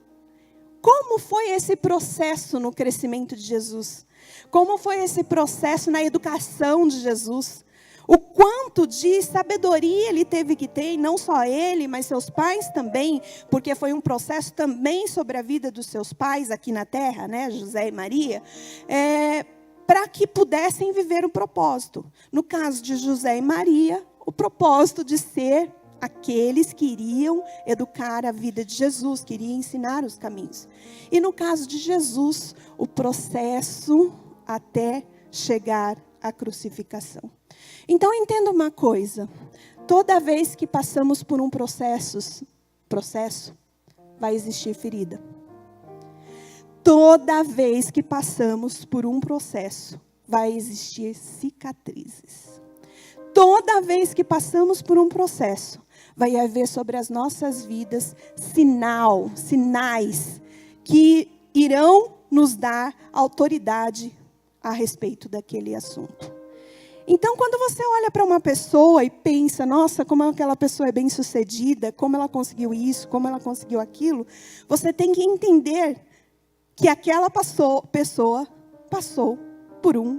Como foi esse processo no crescimento de Jesus? Como foi esse processo na educação de Jesus? O quanto de sabedoria ele teve que ter, e não só ele, mas seus pais também, porque foi um processo também sobre a vida dos seus pais aqui na terra, né, José e Maria, para que pudessem viver o propósito. No caso de José e Maria, o propósito de ser aqueles que iriam educar a vida de Jesus, que iriam ensinar os caminhos. E no caso de Jesus, o processo até chegar à crucificação. Então entenda uma coisa, toda vez que passamos por um processo, vai existir ferida. Toda vez que passamos por um processo, vai existir cicatrizes. Toda vez que passamos por um processo, vai haver sobre as nossas vidas sinais que irão nos dar autoridade a respeito daquele assunto. Então, quando você olha para uma pessoa e pensa, nossa, como aquela pessoa é bem-sucedida, como ela conseguiu isso, como ela conseguiu aquilo, você tem que entender que aquela pessoa passou por um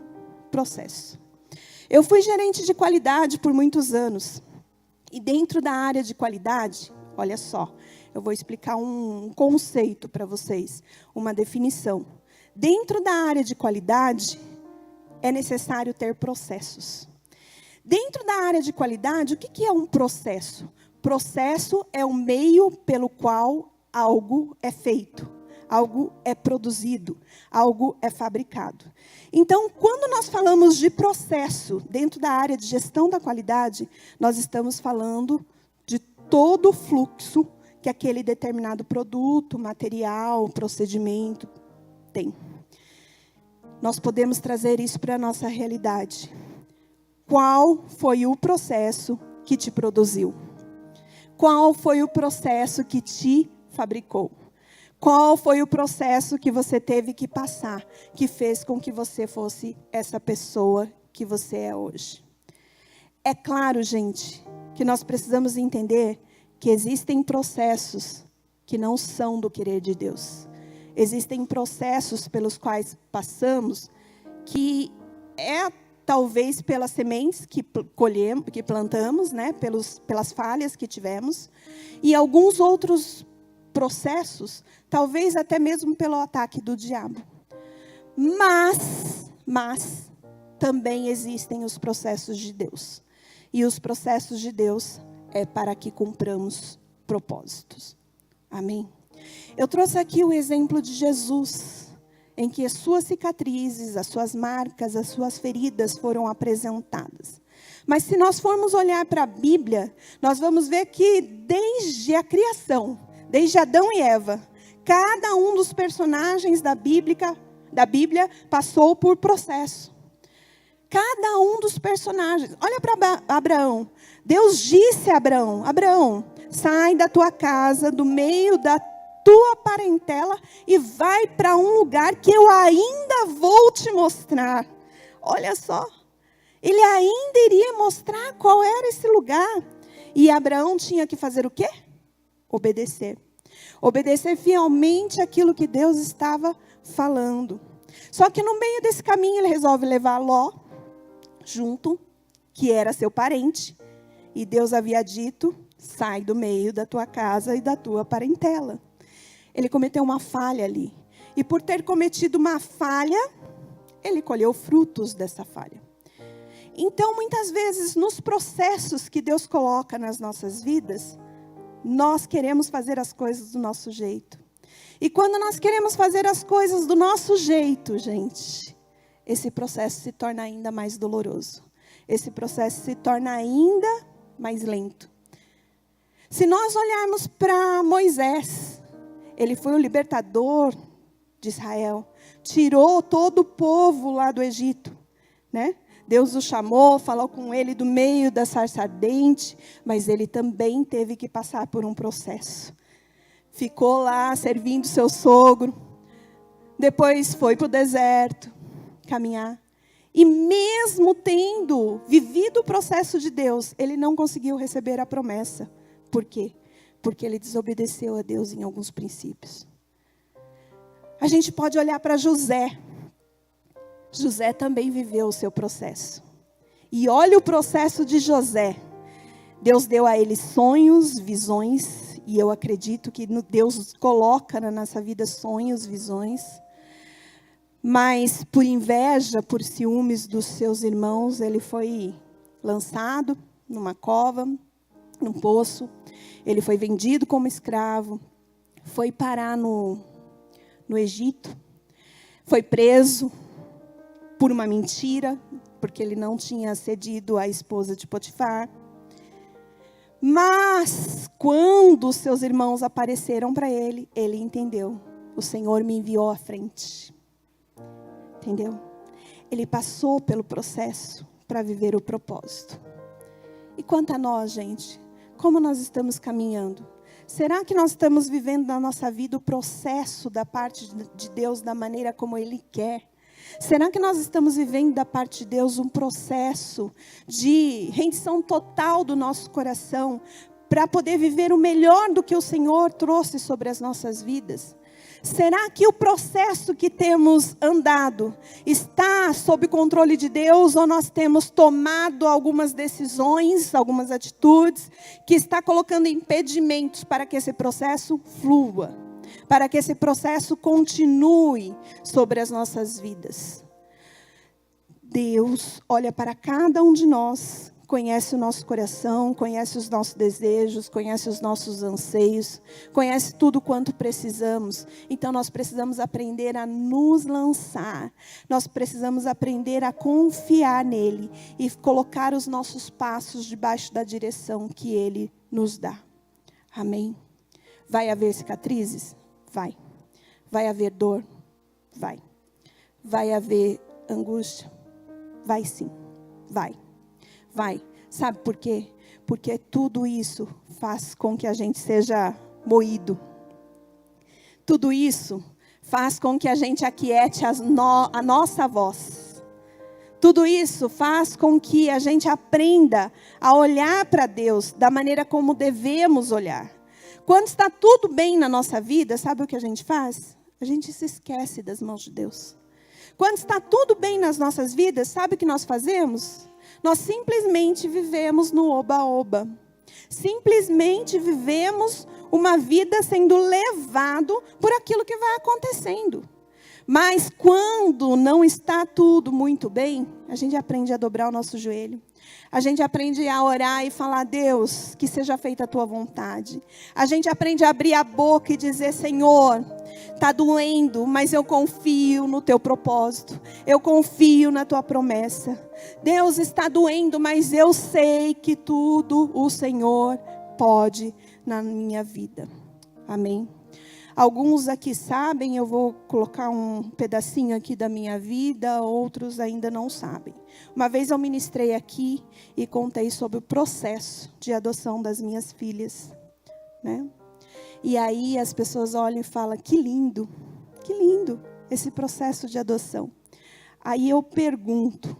processo. Eu fui gerente de qualidade por muitos anos. E dentro da área de qualidade, olha só, eu vou explicar um conceito para vocês, uma definição. Dentro da área de qualidade, é necessário ter processos. Dentro da área de qualidade, o que é um processo? Processo é o meio pelo qual algo é feito, algo é produzido, algo é fabricado. Então, quando nós falamos de processo dentro da área de gestão da qualidade, nós estamos falando de todo o fluxo que aquele determinado produto, material, procedimento tem. Nós podemos trazer isso para a nossa realidade. Qual foi o processo que te produziu? Qual foi o processo que te fabricou? Qual foi o processo que você teve que passar, que fez com que você fosse essa pessoa que você é hoje? É claro, gente, que nós precisamos entender que existem processos que não são do querer de Deus. Existem processos pelos quais passamos que talvez pelas sementes que colhemos, que plantamos, né, pelas falhas que tivemos, e alguns outros processos, talvez até mesmo pelo ataque do diabo. Mas também existem os processos de Deus. E os processos de Deus é para que cumpramos propósitos. Amém? Eu trouxe aqui o exemplo de Jesus, em que as suas cicatrizes, as suas marcas, as suas feridas foram apresentadas. Mas se nós formos olhar para a Bíblia, nós vamos ver que desde a criação, desde Adão e Eva, cada um dos personagens da Bíblia passou por processo. Cada um dos personagens. Olha para Abraão. Deus disse a Abraão, Abraão, sai da tua casa, do meio da tua parentela e vai para um lugar que eu ainda vou te mostrar. Olha só. Ele ainda iria mostrar qual era esse lugar. E Abraão tinha que fazer o quê? Obedecer. Obedecer fielmente aquilo que Deus estava falando. Só que no meio desse caminho ele resolve levar Ló junto, que era seu parente. E Deus havia dito, sai do meio da tua casa e da tua parentela. Ele cometeu uma falha ali. E por ter cometido uma falha, ele colheu frutos dessa falha. Então, muitas vezes, nos processos que Deus coloca nas nossas vidas, nós queremos fazer as coisas do nosso jeito. E quando nós queremos fazer as coisas do nosso jeito, gente, esse processo se torna ainda mais doloroso. Esse processo se torna ainda mais lento. Se nós olharmos para Moisés, ele foi o libertador de Israel, tirou todo o povo lá do Egito, né? Deus o chamou, falou com ele do meio da sarça ardente, mas ele também teve que passar por um processo. Ficou lá servindo seu sogro, depois foi para o deserto caminhar. E mesmo tendo vivido o processo de Deus, ele não conseguiu receber a promessa. Por quê? Porque ele desobedeceu a Deus em alguns princípios. A gente pode olhar para José. José também viveu o seu processo. E olha o processo de José. Deus deu a ele sonhos, visões. E eu acredito que Deus coloca na nossa vida sonhos, visões. Mas por inveja, por ciúmes dos seus irmãos, ele foi lançado numa cova, num poço. Ele foi vendido como escravo. Foi parar no Egito. Foi preso por uma mentira, porque ele não tinha cedido à esposa de Potifar. Mas, quando os seus irmãos apareceram para ele, ele entendeu. O Senhor me enviou à frente. Entendeu? Ele passou pelo processo para viver o propósito. E quanto a nós, gente, como nós estamos caminhando? Será que nós estamos vivendo na nossa vida o processo da parte de Deus da maneira como Ele quer? Será que nós estamos vivendo da parte de Deus um processo de rendição total do nosso coração para poder viver o melhor do que o Senhor trouxe sobre as nossas vidas? Será que o processo que temos andado está sob controle de Deus ou nós temos tomado algumas decisões, algumas atitudes que está colocando impedimentos para que esse processo flua? Para que esse processo continue sobre as nossas vidas. Deus olha para cada um de nós, conhece o nosso coração, conhece os nossos desejos, conhece os nossos anseios, conhece tudo quanto precisamos. Então nós precisamos aprender a nos lançar, nós precisamos aprender a confiar nele e colocar os nossos passos debaixo da direção que ele nos dá. Amém? Vai haver cicatrizes? Vai. Vai haver dor? Vai. Vai haver angústia? Vai sim. Vai. Vai. Sabe por quê? Porque tudo isso faz com que a gente seja moído. Tudo isso faz com que a gente aquiete a nossa voz. Tudo isso faz com que a gente aprenda a olhar para Deus da maneira como devemos olhar. Quando está tudo bem na nossa vida, sabe o que a gente faz? A gente se esquece das mãos de Deus. Quando está tudo bem nas nossas vidas, sabe o que nós fazemos? Nós simplesmente vivemos no oba-oba. Simplesmente vivemos uma vida sendo levado por aquilo que vai acontecendo. Mas quando não está tudo muito bem, a gente aprende a dobrar o nosso joelho. A gente aprende a orar e falar: Deus, que seja feita a tua vontade. A gente aprende a abrir a boca e dizer: Senhor, está doendo, mas eu confio no teu propósito. Eu confio na tua promessa. Deus, está doendo, mas eu sei que tudo o Senhor pode na minha vida. Amém? Alguns aqui sabem, eu vou colocar um pedacinho aqui da minha vida, outros ainda não sabem. Uma vez eu ministrei aqui e contei sobre o processo de adoção das minhas filhas, né? E aí as pessoas olham e falam: que lindo esse processo de adoção. Aí eu pergunto: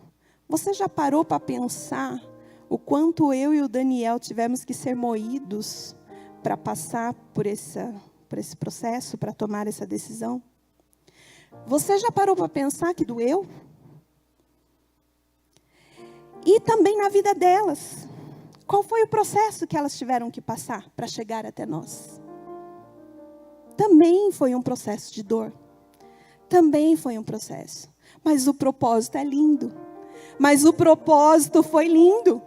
Você já parou para pensar o quanto eu e o Daniel tivemos que ser moídos para passar por esse processo, para tomar essa decisão? Você já parou para pensar que doeu? E também na vida delas. Qual foi o processo que elas tiveram que passar para chegar até nós? Também foi um processo de dor. Também foi um processo. Mas o propósito é lindo. Mas o propósito foi lindo.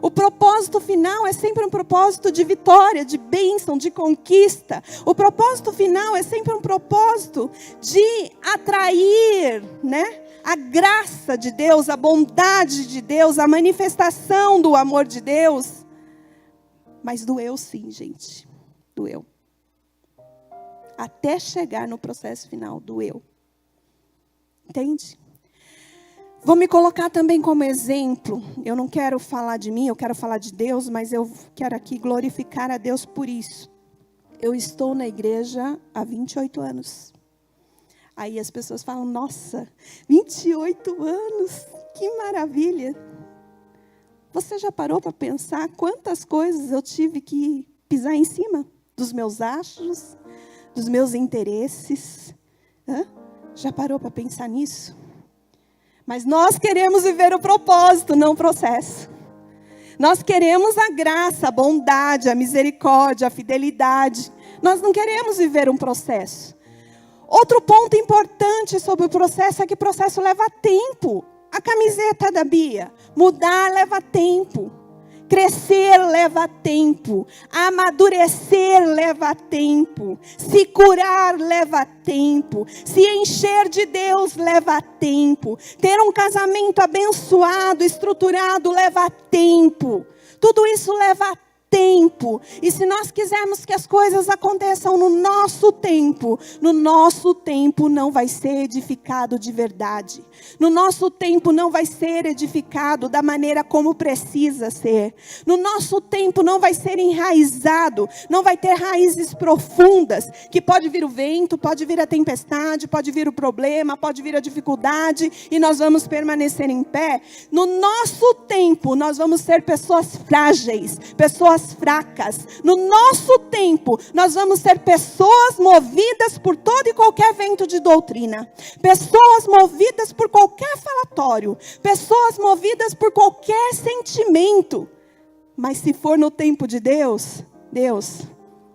O propósito final é sempre um propósito de vitória, de bênção, de conquista. O propósito final é sempre um propósito de atrair, a graça de Deus, a bondade de Deus, a manifestação do amor de Deus. Mas doeu sim, gente. Doeu. Até chegar no processo final, doeu. Entende? Vou me colocar também como exemplo. Eu não quero falar de mim, eu quero falar de Deus, mas eu quero aqui glorificar a Deus por isso. Eu estou na igreja há 28 anos. Aí as pessoas falam, nossa, 28 anos, que maravilha. Você já parou para pensar quantas coisas eu tive que pisar em cima? Dos meus achos, dos meus interesses. Já parou para pensar nisso? Mas nós queremos viver o propósito, não o processo. Nós queremos a graça, a bondade, a misericórdia, a fidelidade. Nós não queremos viver um processo. Outro ponto importante sobre o processo é que o processo leva tempo. A camiseta da Bia, mudar leva tempo. Crescer leva tempo, amadurecer leva tempo, se curar leva tempo, se encher de Deus leva tempo, ter um casamento abençoado, estruturado leva tempo, tudo isso leva tempo. E se nós quisermos que as coisas aconteçam no nosso tempo não vai ser edificado de verdade. No nosso tempo não vai ser edificado da maneira como precisa ser. No nosso tempo não vai ser enraizado, não vai ter raízes profundas, que pode vir o vento, pode vir a tempestade, pode vir o problema, pode vir a dificuldade, e nós vamos permanecer em pé. No nosso tempo nós vamos ser pessoas frágeis, pessoas fracas. No nosso tempo, nós vamos ser pessoas movidas por todo e qualquer vento de doutrina. Pessoas movidas por qualquer falatório. Pessoas movidas por qualquer sentimento. Mas se for no tempo de Deus,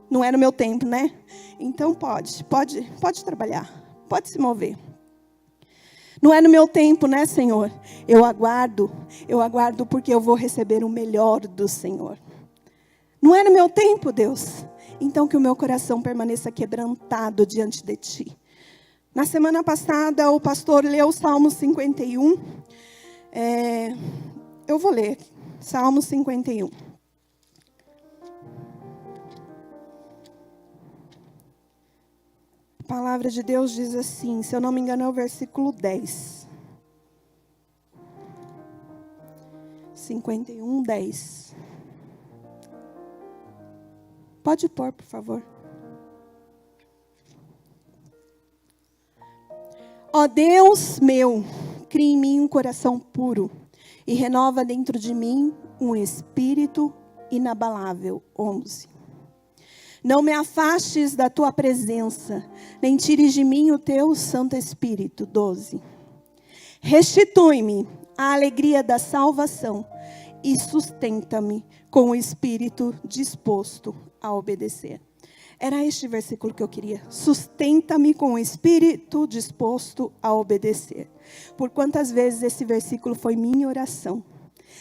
não é no meu tempo, né? Então pode trabalhar, pode se mover. Não é no meu tempo, né, Senhor? Eu aguardo porque eu vou receber o melhor do Senhor. Não é no meu tempo, Deus. Então que o meu coração permaneça quebrantado diante de Ti. Na semana passada, o pastor leu o Salmo 51. Eu vou ler. Salmo 51. A palavra de Deus diz assim, se eu não me engano é o versículo 10. 51, 10. Pode pôr, por favor. Ó Deus meu, cria em mim um coração puro e renova dentro de mim um espírito inabalável. 11. Não me afastes da tua presença, nem tires de mim o teu Santo Espírito. 12. Restitui-me a alegria da salvação e sustenta-me com o espírito disposto a obedecer. Era este versículo que eu queria. Sustenta-me com o espírito disposto a obedecer. Por quantas vezes esse versículo foi minha oração.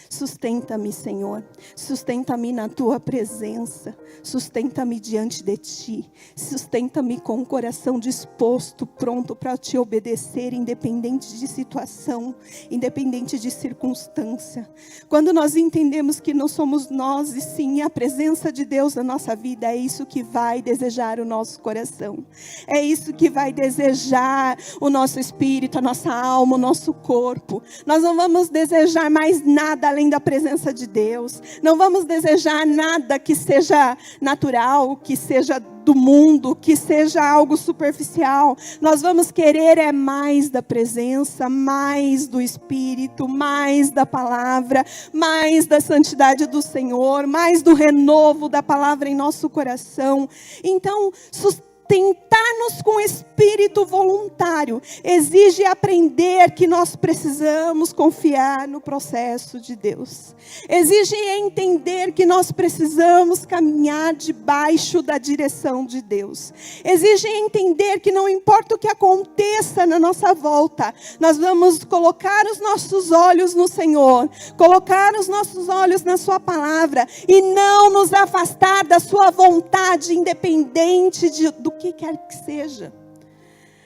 Sustenta-me, Senhor. Sustenta-me na tua presença. Sustenta-me diante de ti. Sustenta-me com o coração disposto, pronto para te obedecer, independente de situação, independente de circunstância. Quando nós entendemos que não somos nós, e sim a presença de Deus na nossa vida, é isso que vai desejar o nosso coração. É isso que vai desejar o nosso espírito, a nossa alma, o nosso corpo. Nós não vamos desejar mais nada nada além da presença de Deus. Não vamos desejar nada que seja natural, que seja do mundo, que seja algo superficial. Nós vamos querer mais da presença, mais do Espírito, mais da palavra, mais da santidade do Senhor, mais do renovo da palavra em nosso coração. Então, sustentar-nos com espírito voluntário exige aprender que nós precisamos confiar no processo de Deus. Exige entender que nós precisamos caminhar debaixo da direção de Deus. Exige entender que não importa o que aconteça na nossa volta, nós vamos colocar os nossos olhos no Senhor, colocar os nossos olhos na sua palavra e não nos afastar da sua vontade, independente do que quer que seja.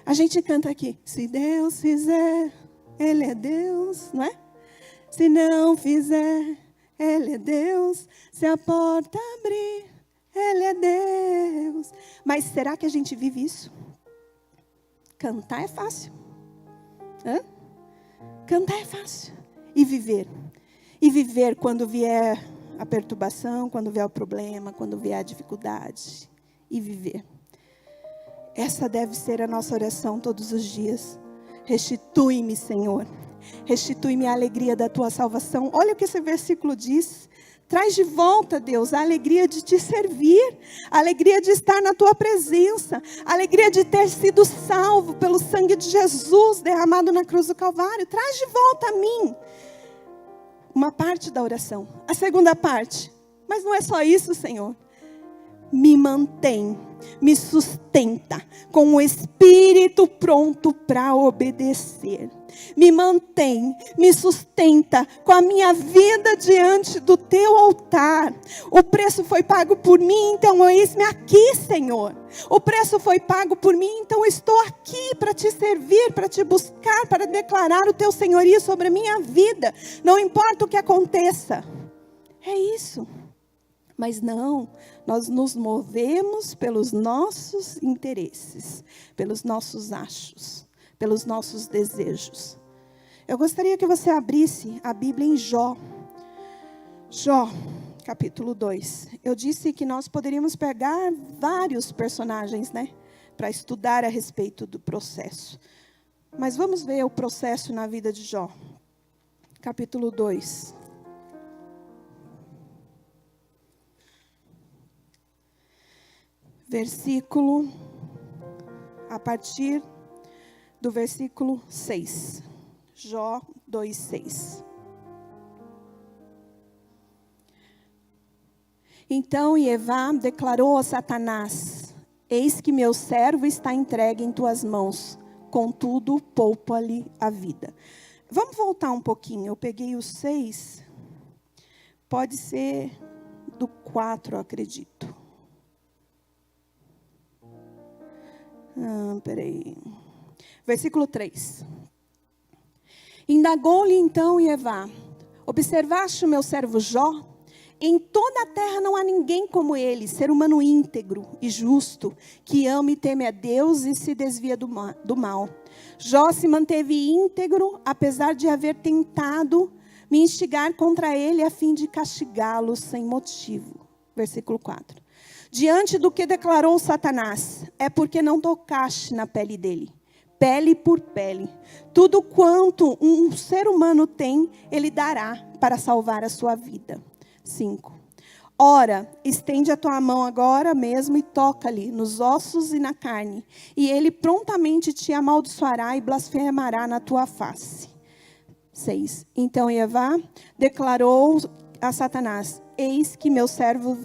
A gente canta aqui, se Deus fizer, Ele é Deus, não é? Se não fizer, Ele é Deus. Se a porta abrir, Ele é Deus. Mas será que a gente vive isso? Cantar é fácil. Hã? Cantar é fácil. E viver? E viver quando vier a perturbação, quando vier o problema, quando vier a dificuldade. E viver. Essa deve ser a nossa oração todos os dias. Restitui-me, Senhor. Restitui-me a alegria da tua salvação. Olha o que esse versículo diz. Traz de volta, Deus, a alegria de te servir, a alegria de estar na tua presença, a alegria de ter sido salvo pelo sangue de Jesus derramado na cruz do Calvário. Traz de volta a mim. Uma parte da oração. A segunda parte. Mas não é só isso, Senhor. Me mantém, me sustenta com o espírito pronto para obedecer. Me mantém, me sustenta com a minha vida diante do teu altar. O preço foi pago por mim, então eis-me aqui, Senhor. O preço foi pago por mim, então eu estou aqui para te servir, para te buscar, para declarar o teu senhorio sobre a minha vida. Não importa o que aconteça. É isso. Mas não, nós nos movemos pelos nossos interesses, pelos nossos achos, pelos nossos desejos. Eu gostaria que você abrisse a Bíblia em Jó. Jó, capítulo 2. Eu disse que nós poderíamos pegar vários personagens, né? Para estudar a respeito do processo. Mas vamos ver o processo na vida de Jó. Capítulo 2. A partir do versículo 6. Jó 2:6. Então Jeová declarou a Satanás: eis que meu servo está entregue em tuas mãos, contudo poupa-lhe a vida. Vamos voltar um pouquinho, eu peguei o 6, pode ser do 4, eu acredito. Peraí. Versículo 3. Indagou-lhe então Jeová: observaste o meu servo Jó? Em toda a terra não há ninguém como ele, ser humano íntegro e justo, que ama e teme a Deus e se desvia do mal. Jó se manteve íntegro, apesar de haver tentado me instigar contra ele a fim de castigá-lo sem motivo. Versículo 4. Diante do que declarou Satanás, é porque não tocaste na pele dele, pele por pele. Tudo quanto um ser humano tem, ele dará para salvar a sua vida. 5. Ora, estende a tua mão agora mesmo e toca-lhe nos ossos e na carne, e ele prontamente te amaldiçoará e blasfemará na tua face. 6. Então Jeová declarou a Satanás: eis que meu servo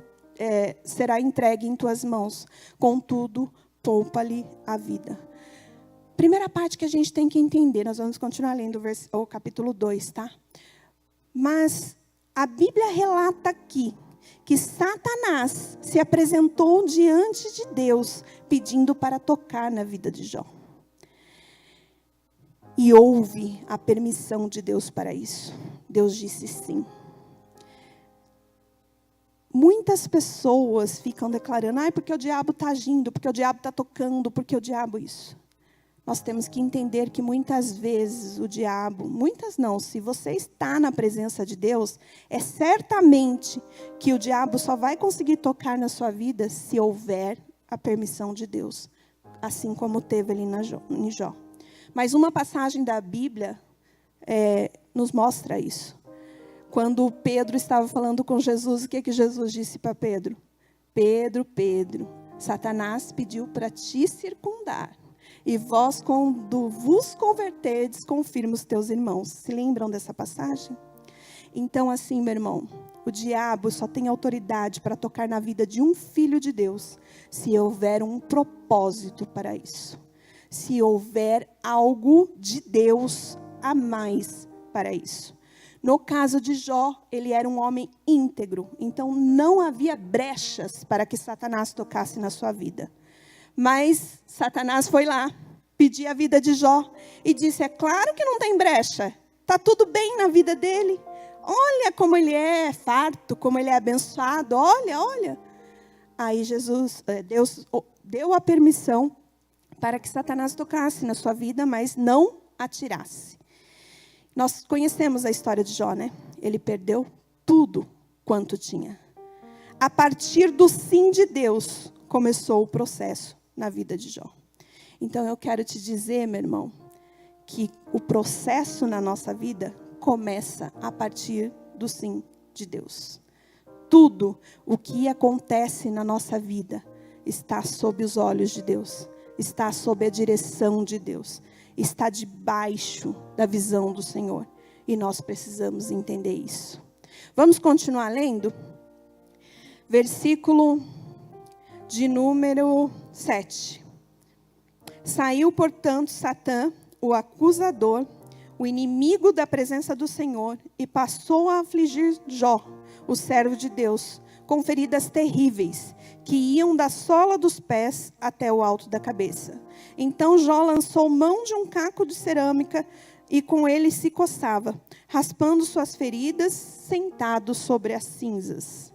será entregue em tuas mãos, contudo, poupa-lhe a vida. Primeira parte que a gente tem que entender, nós vamos continuar lendo o capítulo 2, tá? Mas a Bíblia relata aqui que Satanás se apresentou diante de Deus, pedindo para tocar na vida de Jó. E houve a permissão de Deus para isso. Deus disse sim. Muitas pessoas ficam declarando: porque o diabo está agindo, porque o diabo está tocando, porque o diabo isso. nós temos que entender que muitas vezes o diabo, muitas não, se você está na presença de Deus, é certamente que o diabo só vai conseguir tocar na sua vida se houver a permissão de Deus, assim como teve ali em Jó. Mas uma passagem da Bíblia nos mostra isso. Quando Pedro estava falando com Jesus, o que Jesus disse para Pedro? Pedro, Pedro, Satanás pediu para te circundar. E vós, quando vos converterdes, confirma os teus irmãos. Se lembram dessa passagem? Então, assim, meu irmão, o diabo só tem autoridade para tocar na vida de um filho de Deus, se houver um propósito para isso. Se houver algo de Deus a mais para isso. No caso de Jó, ele era um homem íntegro, então não havia brechas para que Satanás tocasse na sua vida. Mas Satanás foi lá, pediu a vida de Jó e disse, é claro que não tem brecha, está tudo bem na vida dele. Olha como ele é farto, como ele é abençoado, olha. Aí Deus deu a permissão para que Satanás tocasse na sua vida, mas não atirasse. Nós conhecemos a história de Jó, né? Ele perdeu tudo quanto tinha. A partir do sim de Deus, começou o processo na vida de Jó. Então eu quero te dizer, meu irmão, que o processo na nossa vida começa a partir do sim de Deus. Tudo o que acontece na nossa vida está sob os olhos de Deus, está sob a direção de Deus, está debaixo da visão do Senhor. E nós precisamos entender isso. Vamos continuar lendo? Versículo de número 7. Saiu, portanto, Satã, o acusador, o inimigo da presença do Senhor, e passou a afligir Jó, o servo de Deus, com feridas terríveis, que iam da sola dos pés até o alto da cabeça. Então Jó lançou mão de um caco de cerâmica e com ele se coçava, raspando suas feridas, sentado sobre as cinzas.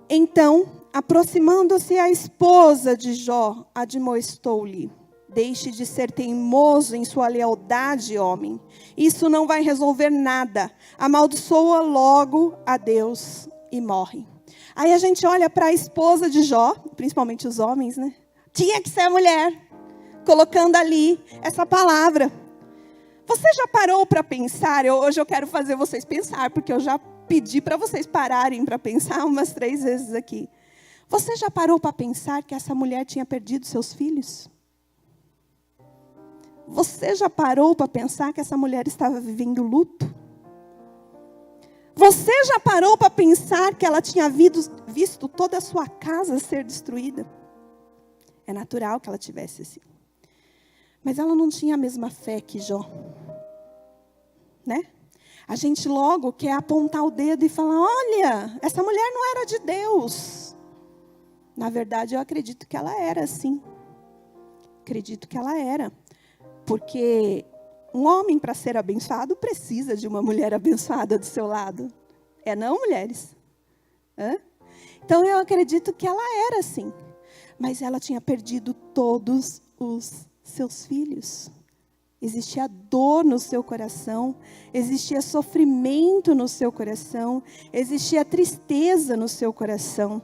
Então, aproximando-se a esposa de Jó, admoestou-lhe, deixe de ser teimoso em sua lealdade, homem. Isso não vai resolver nada. Amaldiçoa logo a Deus e morre. Aí a gente olha para a esposa de Jó, principalmente os homens, né? Tinha que ser a mulher, colocando ali essa palavra. Você já parou para pensar? Hoje eu quero fazer vocês pensar, porque eu já pedi para vocês pararem para pensar umas 3 vezes aqui. Você já parou para pensar que essa mulher tinha perdido seus filhos? Você já parou para pensar que essa mulher estava vivendo luto? Você já parou para pensar que ela tinha visto toda a sua casa ser destruída? É natural que ela tivesse assim. Mas ela não tinha a mesma fé que Jó. Né? A gente logo quer apontar o dedo e falar, olha, essa mulher não era de Deus. Na verdade, eu acredito que ela era assim. Acredito que ela era. Porque um homem, para ser abençoado, precisa de uma mulher abençoada do seu lado. É não, mulheres? Hã? Então, eu acredito que ela era assim. Mas ela tinha perdido todos os seus filhos. Existia dor no seu coração, existia sofrimento no seu coração, existia tristeza no seu coração.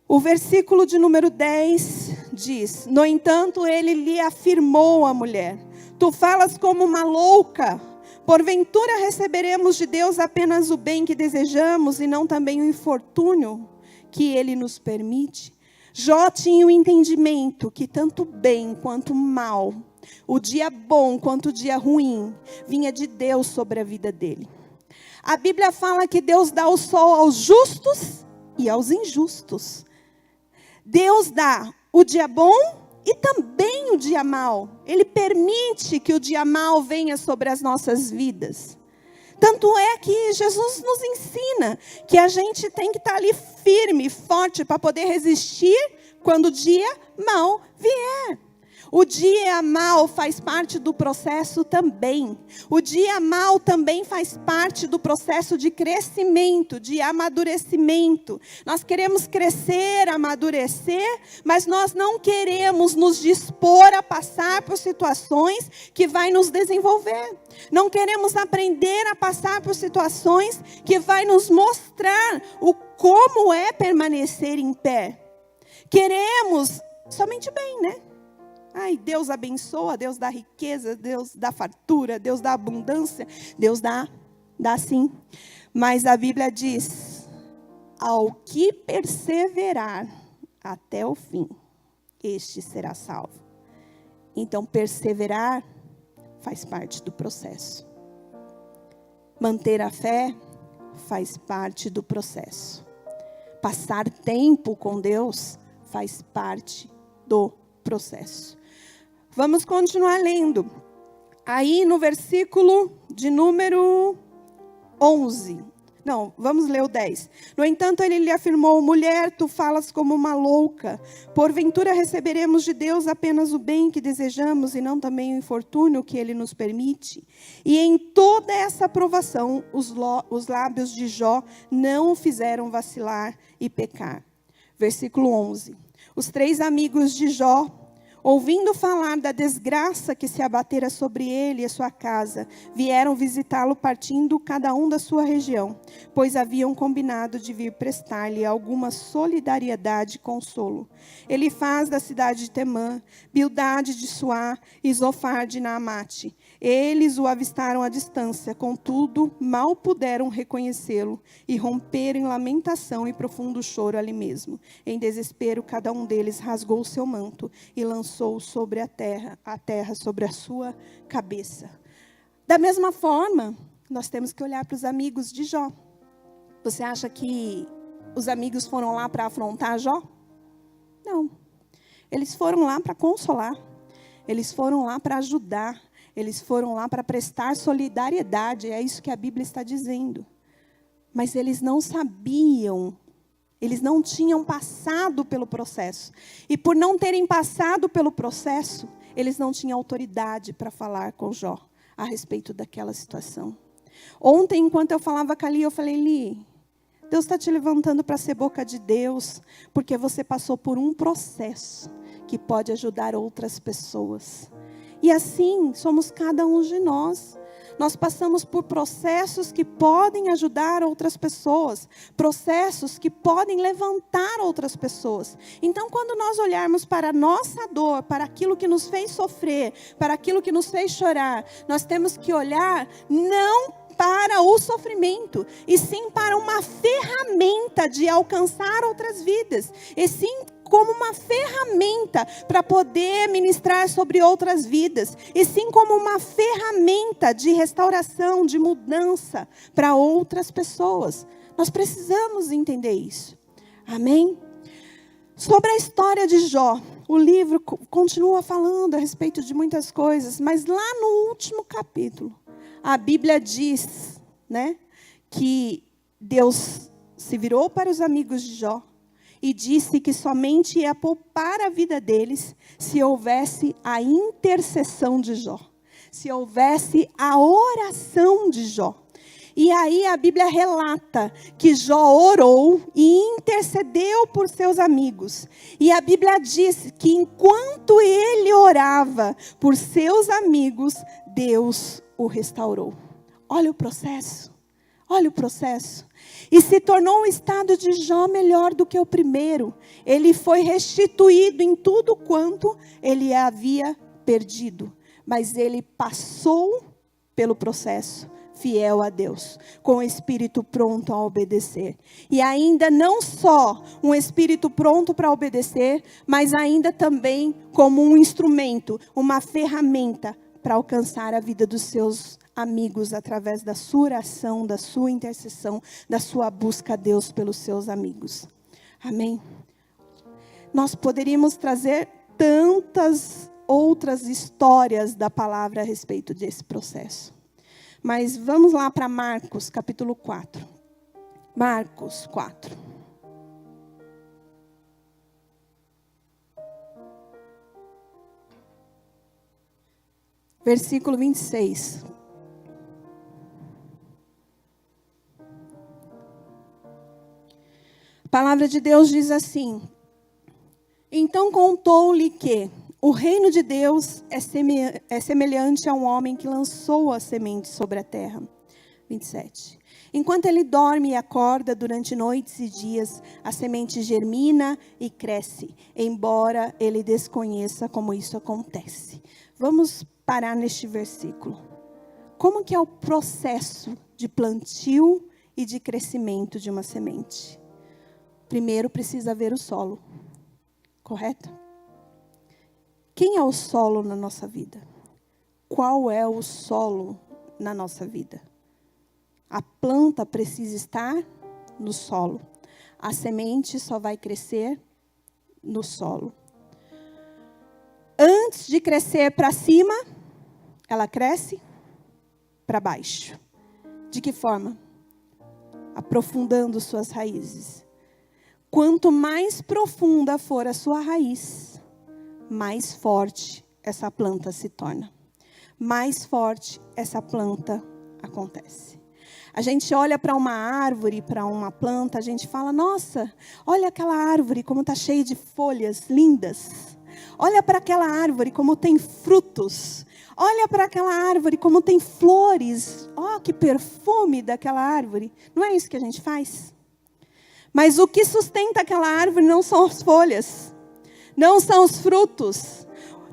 O versículo de número 10 diz, no entanto, ele lhe afirmou à mulher, tu falas como uma louca, porventura receberemos de Deus apenas o bem que desejamos e não também o infortúnio que ele nos permite? Jó tinha o entendimento que tanto bem quanto mal, o dia bom quanto o dia ruim, vinha de Deus sobre a vida dele. A Bíblia fala que Deus dá o sol aos justos e aos injustos. Deus dá o dia bom e também o dia mau. Ele permite que o dia mau venha sobre as nossas vidas. Tanto é que Jesus nos ensina que a gente tem que estar ali firme, forte, para poder resistir quando o dia mau vier. O dia mal faz parte do processo também. O dia mal também faz parte do processo de crescimento, de amadurecimento. Nós queremos crescer, amadurecer, mas nós não queremos nos dispor a passar por situações que vai nos desenvolver. Não queremos aprender a passar por situações que vai nos mostrar como é permanecer em pé. Queremos somente bem, né? Ai, Deus abençoa, Deus dá riqueza, Deus dá fartura, Deus dá abundância, Deus dá sim. Mas a Bíblia diz, ao que perseverar até o fim, este será salvo. Então, perseverar faz parte do processo. Manter a fé faz parte do processo. Passar tempo com Deus faz parte do processo. Vamos continuar lendo. Aí no versículo de número 11. Não, vamos ler o 10. No entanto, ele lhe afirmou: mulher, tu falas como uma louca. Porventura receberemos de Deus apenas o bem que desejamos e não também o infortúnio que ele nos permite? E em toda essa provação, os lábios de Jó não o fizeram vacilar e pecar. Versículo 11. Os 3 amigos de Jó, ouvindo falar da desgraça que se abatera sobre ele e a sua casa, vieram visitá-lo partindo cada um da sua região, pois haviam combinado de vir prestar-lhe alguma solidariedade e consolo. Elifaz da cidade de Temã, Bildade de Suá e Zofar de Naamate. Eles o avistaram à distância, contudo, mal puderam reconhecê-lo e romperam em lamentação e profundo choro ali mesmo. Em desespero, cada um deles rasgou o seu manto e lançou sobre a terra sobre a sua cabeça. Da mesma forma, nós temos que olhar para os amigos de Jó. Você acha que os amigos foram lá para afrontar Jó? Não. Eles foram lá para consolar. Eles foram lá para ajudar. Eles foram lá para prestar solidariedade. É isso que a Bíblia está dizendo. Mas eles não sabiam. Eles não tinham passado pelo processo. E por não terem passado pelo processo, eles não tinham autoridade para falar com Jó a respeito daquela situação. Ontem, enquanto eu falava com a Li, eu falei: Li, Deus está te levantando para ser boca de Deus, porque você passou por um processo que pode ajudar outras pessoas. E assim somos cada um de nós. Nós passamos por processos que podem ajudar outras pessoas, processos que podem levantar outras pessoas. Então, quando nós olharmos para a nossa dor, para aquilo que nos fez sofrer, para aquilo que nos fez chorar, nós temos que olhar não para o sofrimento, e sim para uma ferramenta de alcançar outras vidas, e sim como uma ferramenta para poder ministrar sobre outras vidas, e sim como uma ferramenta de restauração, de mudança para outras pessoas. Nós precisamos entender isso. Amém? Sobre a história de Jó, o livro continua falando a respeito de muitas coisas, mas lá no último capítulo, a Bíblia diz, né, que Deus se virou para os amigos de Jó e disse que somente ia poupar a vida deles se houvesse a intercessão de Jó, se houvesse a oração de Jó. E aí a Bíblia relata que Jó orou e intercedeu por seus amigos. E a Bíblia diz que enquanto ele orava por seus amigos, Deus o restaurou. Olha o processo, olha o processo. E se tornou o estado de Jó melhor do que o primeiro. Ele foi restituído em tudo quanto ele havia perdido. Mas ele passou pelo processo, fiel a Deus, com o espírito pronto a obedecer. E ainda não só um espírito pronto para obedecer, mas ainda também como um instrumento, uma ferramenta para alcançar a vida dos seus amigos através da sua oração, da sua intercessão, da sua busca a Deus pelos seus amigos. Amém? Nós poderíamos trazer tantas outras histórias da palavra a respeito desse processo. Mas vamos lá para Marcos, capítulo 4. Marcos 4. versículo 26. A palavra de Deus diz assim: então contou-lhe que o reino de Deus é semelhante a um homem que lançou a semente sobre a terra. 27. Enquanto ele dorme e acorda durante noites e dias, a semente germina e cresce, embora ele desconheça como isso acontece. Vamos parar neste versículo. Como que é o processo de plantio e de crescimento de uma semente? Primeiro precisa ver o solo, correto? Quem é o solo na nossa vida? Qual é o solo na nossa vida? A planta precisa estar no solo. A semente só vai crescer no solo. Antes de crescer para cima, ela cresce para baixo. De que forma? Aprofundando suas raízes. Quanto mais profunda for a sua raiz, mais forte essa planta se torna. Mais forte essa planta acontece. A gente olha para uma árvore, para uma planta, a gente fala: nossa, olha aquela árvore como está cheia de folhas lindas. Olha para aquela árvore como tem frutos. Olha para aquela árvore como tem flores. Oh, que perfume daquela árvore. Não é isso que a gente faz? Mas o que sustenta aquela árvore não são as folhas. Não são os frutos.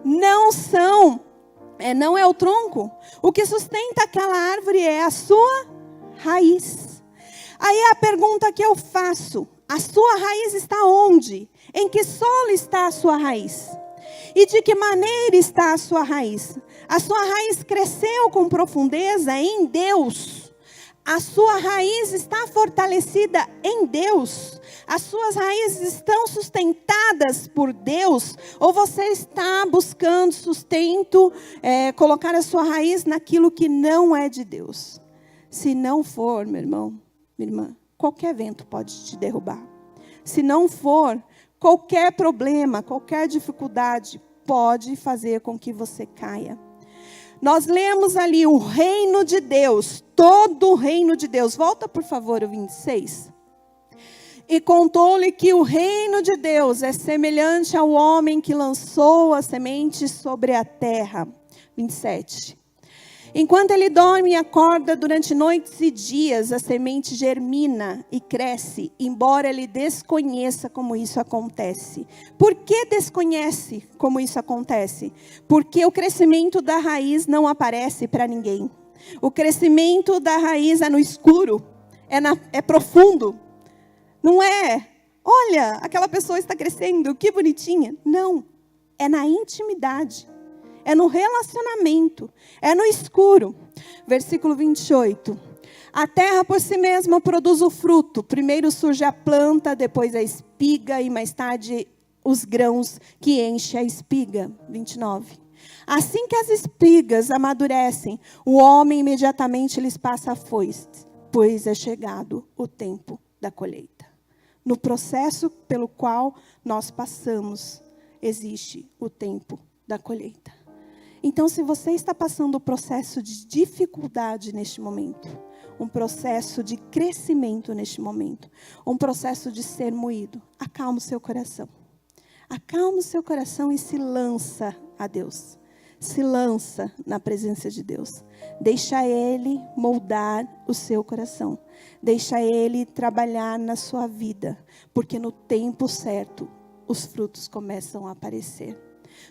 Não é o tronco. O que sustenta aquela árvore é a sua raiz. Aí a pergunta que eu faço: a sua raiz está onde? Em que solo está a sua raiz? E de que maneira está a sua raiz? A sua raiz cresceu com profundeza em Deus. A sua raiz está fortalecida em Deus. As suas raízes estão sustentadas por Deus? Ou você está buscando sustento, colocar a sua raiz naquilo que não é de Deus? Se não for, meu irmão, minha irmã, qualquer vento pode te derrubar. Se não for, qualquer problema, qualquer dificuldade pode fazer com que você caia. Nós lemos ali o reino de Deus, todo o reino de Deus. Volta, por favor, o 26. E contou-lhe que o reino de Deus é semelhante ao homem que lançou a semente sobre a terra. 27. Enquanto ele dorme e acorda durante noites e dias, a semente germina e cresce, embora ele desconheça como isso acontece. Por que desconhece como isso acontece? Porque o crescimento da raiz não aparece para ninguém. O crescimento da raiz é no escuro, é profundo. Não é, olha, aquela pessoa está crescendo, que bonitinha. Não, é na intimidade. É no relacionamento, é no escuro. Versículo 28. A terra por si mesma produz o fruto. Primeiro surge a planta, depois a espiga e mais tarde os grãos que enchem a espiga. 29. Assim que as espigas amadurecem, o homem imediatamente lhes passa a foice, pois é chegado o tempo da colheita. No processo pelo qual nós passamos, existe o tempo da colheita. Então, se você está passando um processo de dificuldade neste momento, um processo de crescimento neste momento, um processo de ser moído, acalma o seu coração. Acalma o seu coração e se lança a Deus. Se lança na presença de Deus. Deixa Ele moldar o seu coração. Deixa Ele trabalhar na sua vida. Porque no tempo certo, os frutos começam a aparecer.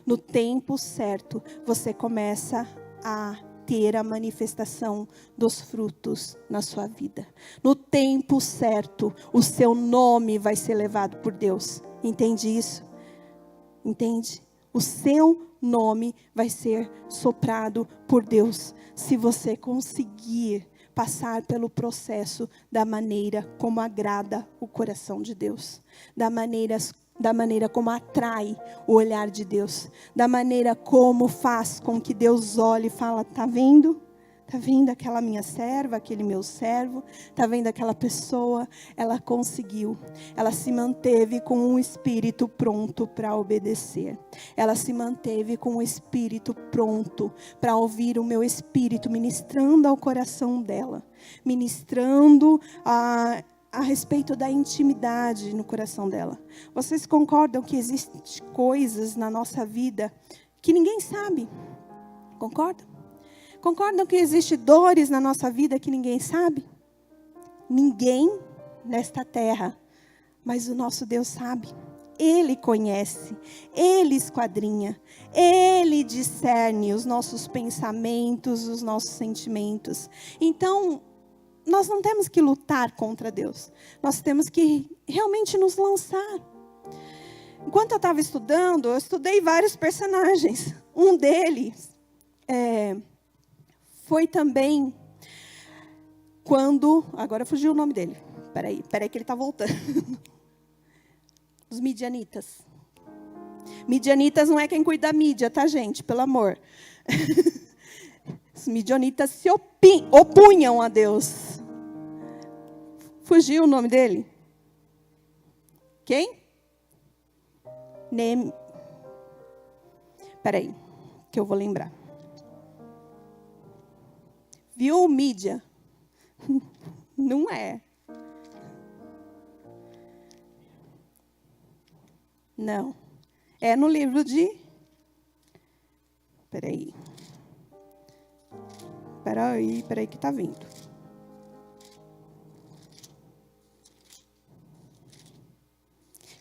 No tempo certo, você começa a ter a manifestação dos frutos na sua vida. No tempo certo, o seu nome vai ser levado por Deus. Entende isso? Entende? O seu nome vai ser soprado por Deus. Se você conseguir passar pelo processo da maneira como agrada o coração de Deus. Da maneira como atrai o olhar de Deus, da maneira como faz com que Deus olhe e fala: tá vendo? Está vendo aquela minha serva, aquele meu servo? Está vendo aquela pessoa? Ela conseguiu. Ela se manteve com um espírito pronto para obedecer. Ela se manteve com um espírito pronto para ouvir o meu espírito ministrando ao coração dela. Ministrando a respeito da intimidade no coração dela. Vocês concordam que existem coisas na nossa vida que ninguém sabe? Concordam? Concordam que existem dores na nossa vida que ninguém sabe? Ninguém nesta terra, mas o nosso Deus sabe. Ele conhece, Ele esquadrinha, Ele discerne os nossos pensamentos, os nossos sentimentos. Então, nós não temos que lutar contra Deus. Nós temos que realmente nos lançar. Enquanto eu estava estudando, eu estudei vários personagens. Um deles foi também quando... Agora fugiu o nome dele. Peraí que ele está voltando. Os midianitas. Midianitas não é quem cuida da mídia, tá, gente? Pelo amor. Os midianitas se opunham a Deus. Fugiu o nome dele? Quem? Peraí, que eu vou lembrar. Viu mídia? Não é. Não. É no livro de... Peraí que está vindo.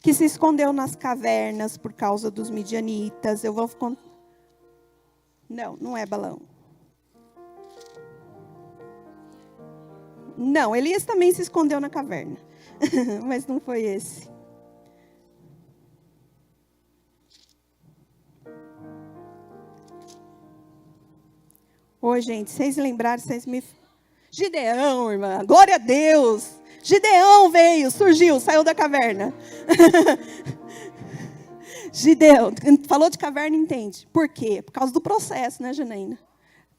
Que se escondeu nas cavernas por causa dos midianitas. Eu vou... Não é Balão. Não, Elias também se escondeu na caverna. Mas não foi esse. Ô, gente, vocês lembraram, vocês me... Gideão, irmã, glória a Deus. Gideão veio, surgiu, saiu da caverna. Gideão, falou de caverna, entende. Por quê? Por causa do processo, né, Janaína?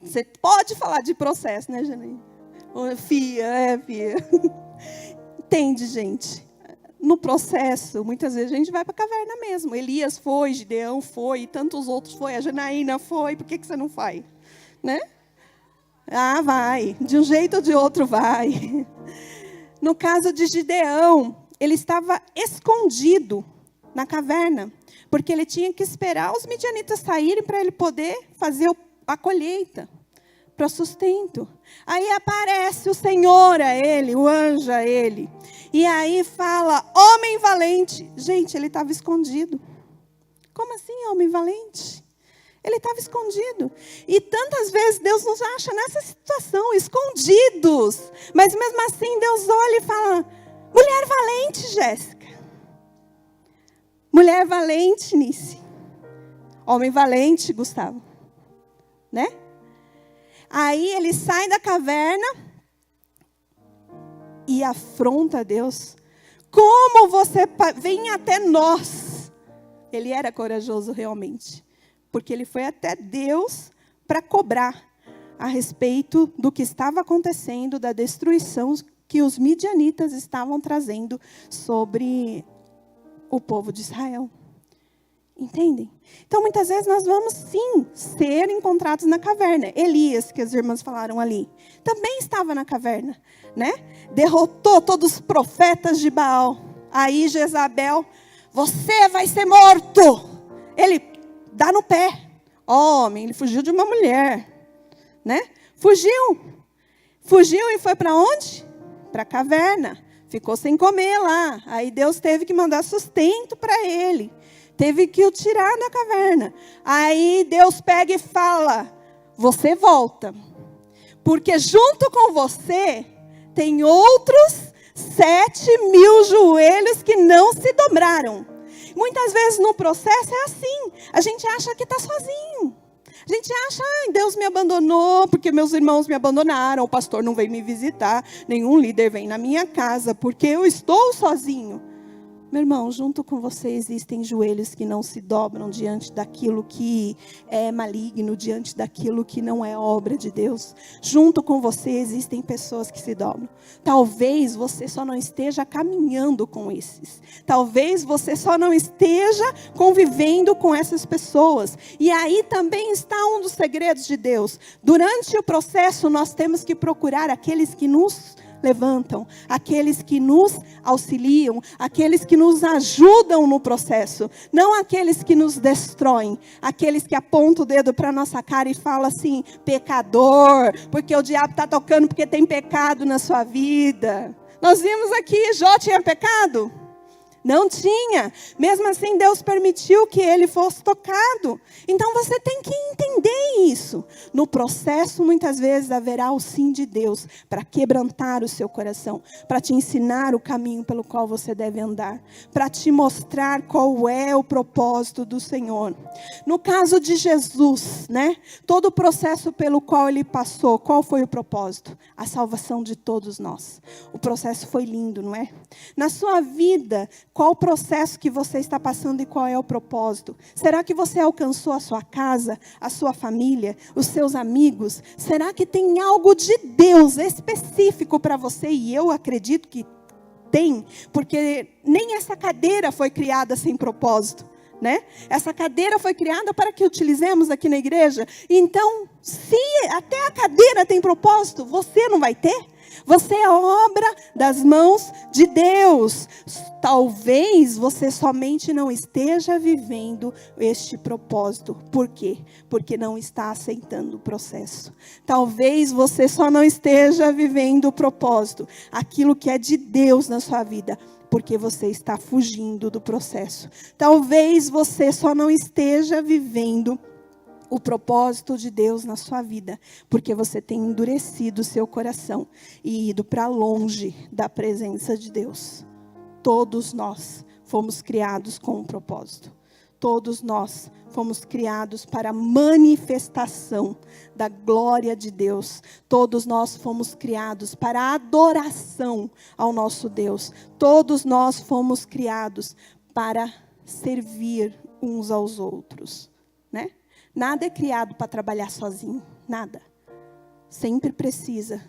Você pode falar de processo, né, Janaína? Fia. Entende, gente? No processo, muitas vezes a gente vai para a caverna mesmo. Elias foi, Gideão foi, e tantos outros foi, a Janaína foi. Por que você não faz? Né? Ah, vai. De um jeito ou de outro vai. No caso de Gideão, ele estava escondido na caverna, porque ele tinha que esperar os midianitas saírem para ele poder fazer a colheita, para o sustento. Aí aparece o Senhor a ele, o anjo a ele, e aí fala, homem valente. Gente, ele estava escondido. Como assim, homem valente? Ele estava escondido. E tantas vezes Deus nos acha nessa situação, escondidos. Mas mesmo assim Deus olha e fala, mulher valente, Jéssica. Mulher valente, Nice. Homem valente, Gustavo. Né? Aí ele sai da caverna e afronta Deus. Como você vem até nós? Ele era corajoso realmente. Porque ele foi até Deus para cobrar a respeito do que estava acontecendo, da destruição que os midianitas estavam trazendo sobre o povo de Israel. Entendem? Então, muitas vezes nós vamos, sim, ser encontrados na caverna. Elias, que as irmãs falaram ali, também estava na caverna, né? Derrotou todos os profetas de Baal. Aí Jezabel, você vai ser morto. Ele dá no pé. Homem, ele fugiu de uma mulher, né? Fugiu e foi para onde? Para a caverna. Ficou sem comer lá. Aí Deus teve que mandar sustento para ele. Teve que o tirar da caverna. Aí Deus pega e fala, você volta. Porque junto com você tem outros 7.000 joelhos que não se dobraram. Muitas vezes no processo é assim. A gente acha que está sozinho. A gente acha, Deus me abandonou porque meus irmãos me abandonaram. O pastor não veio me visitar. Nenhum líder vem na minha casa porque eu estou sozinho. Meu irmão, junto com você existem joelhos que não se dobram diante daquilo que é maligno, diante daquilo que não é obra de Deus. Junto com você existem pessoas que se dobram. Talvez você só não esteja caminhando com esses. Talvez você só não esteja convivendo com essas pessoas. E aí também está um dos segredos de Deus. Durante o processo, nós temos que procurar aqueles que nos levantam, aqueles que nos auxiliam, aqueles que nos ajudam no processo, não aqueles que nos destroem, aqueles que apontam o dedo para a nossa cara e falam assim, pecador, porque o diabo está tocando porque tem pecado na sua vida. Nós vimos aqui, Jó tinha pecado? Não tinha. Mesmo assim, Deus permitiu que ele fosse tocado. Então, você tem que entender isso. No processo, muitas vezes, haverá o sim de Deus para quebrantar o seu coração, para te ensinar o caminho pelo qual você deve andar, para te mostrar qual é o propósito do Senhor. No caso de Jesus, né? Todo o processo pelo qual ele passou, qual foi o propósito? A salvação de todos nós. O processo foi lindo, não é? Na sua vida, qual o processo que você está passando e qual é o propósito? Será que você alcançou a sua casa, a sua família, os seus amigos? Será que tem algo de Deus específico para você? E eu acredito que tem, porque nem essa cadeira foi criada sem propósito, né? Essa cadeira foi criada para que utilizemos aqui na igreja. Então, se até a cadeira tem propósito, você não vai ter? Você é obra das mãos de Deus. Talvez você somente não esteja vivendo este propósito. Por quê? Porque não está aceitando o processo. Talvez você só não esteja vivendo o propósito, aquilo que é de Deus na sua vida, porque você está fugindo do processo. Talvez você só não esteja vivendo o propósito de Deus na sua vida, porque você tem endurecido o seu coração e ido para longe da presença de Deus. Todos nós fomos criados com um propósito. Todos nós fomos criados para a manifestação da glória de Deus. Todos nós fomos criados para a adoração ao nosso Deus. Todos nós fomos criados para servir uns aos outros, né? Nada é criado para trabalhar sozinho, nada. Sempre precisa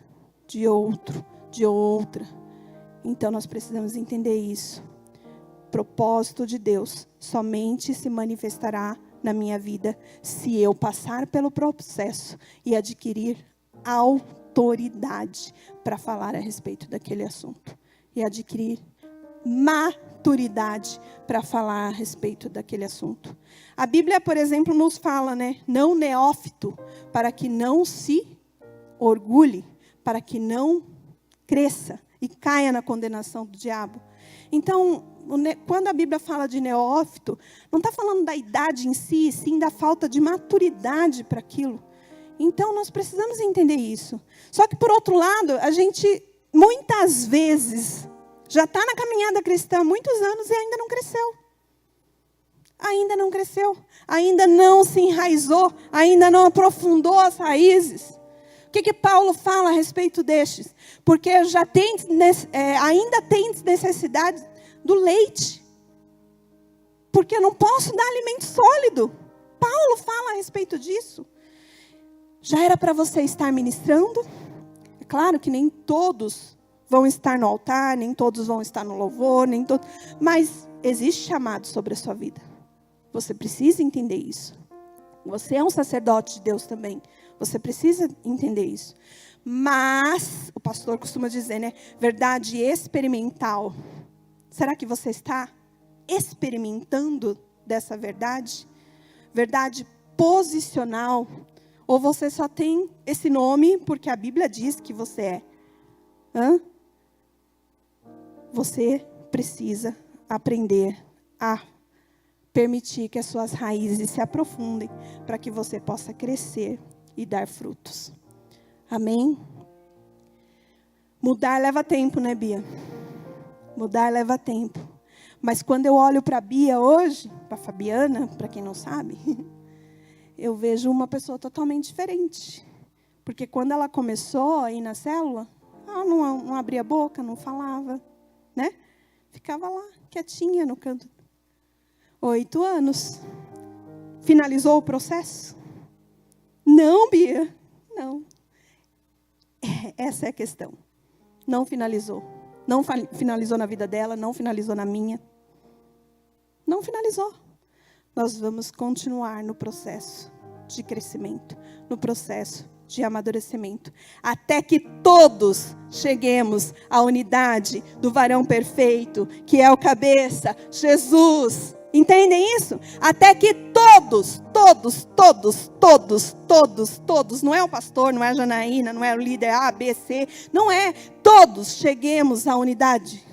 de outro, de outra. Então nós precisamos entender isso. O propósito de Deus somente se manifestará na minha vida se eu passar pelo processo e adquirir autoridade para falar a respeito daquele assunto. E adquirir maturidade para falar a respeito daquele assunto. A Bíblia, por exemplo, nos fala, né? Não neófito, para que não se orgulhe, para que não cresça e caia na condenação do diabo. Então, quando a Bíblia fala de neófito, não está falando da idade em si, sim da falta de maturidade para aquilo. Então, nós precisamos entender isso. Só que, por outro lado, a gente, muitas vezes, já está na caminhada cristã há muitos anos e ainda não cresceu. Ainda não cresceu. Ainda não se enraizou. Ainda não aprofundou as raízes. O que Paulo fala a respeito destes? Porque já tem, ainda tem necessidade do leite. Porque eu não posso dar alimento sólido. Paulo fala a respeito disso. Já era para você estar ministrando. É claro que nem todos vão estar no altar, nem todos vão estar no louvor, mas existe chamado sobre a sua vida. Você precisa entender isso. Você é um sacerdote de Deus também. Você precisa entender isso. Mas, o pastor costuma dizer, né? Verdade experimental. Será que você está experimentando dessa verdade? Verdade posicional. Ou você só tem esse nome porque a Bíblia diz que você é? Você precisa aprender a permitir que as suas raízes se aprofundem para que você possa crescer e dar frutos. Amém? Mudar leva tempo, né, Bia? Mudar leva tempo. Mas quando eu olho para a Bia hoje, para a Fabiana, para quem não sabe, eu vejo uma pessoa totalmente diferente. Porque quando ela começou a ir na célula, ela não abria a boca, não falava, né? Ficava lá, quietinha no canto. 8 anos. Finalizou o processo? Não, Bia, não. Essa é a questão. Não finalizou. Não finalizou na vida dela, não finalizou na minha. Não finalizou. Nós vamos continuar no processo de crescimento, no processo de amadurecimento, até que todos cheguemos à unidade do varão perfeito, que é o cabeça, Jesus. Entendem isso? Até que todos, não é o pastor, não é a Janaína, não é o líder A, B, C, não é, todos cheguemos à unidade.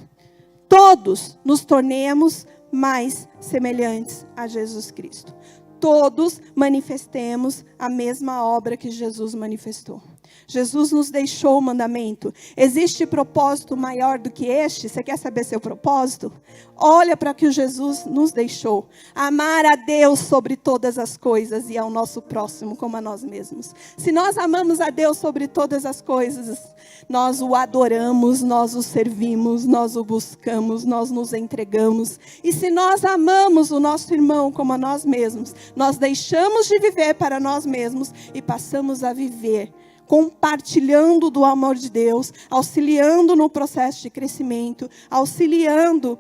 Todos nos tornemos mais semelhantes a Jesus Cristo. Todos manifestemos a mesma obra que Jesus manifestou. Jesus nos deixou o mandamento. Existe propósito maior do que este? Você quer saber seu propósito? Olha para o que Jesus nos deixou. Amar a Deus sobre todas as coisas e ao nosso próximo como a nós mesmos. Se nós amamos a Deus sobre todas as coisas, nós o adoramos, nós o servimos, nós o buscamos, nós nos entregamos. E se nós amamos o nosso irmão como a nós mesmos, nós deixamos de viver para nós mesmos e passamos a viver compartilhando do amor de Deus, auxiliando no processo de crescimento, auxiliando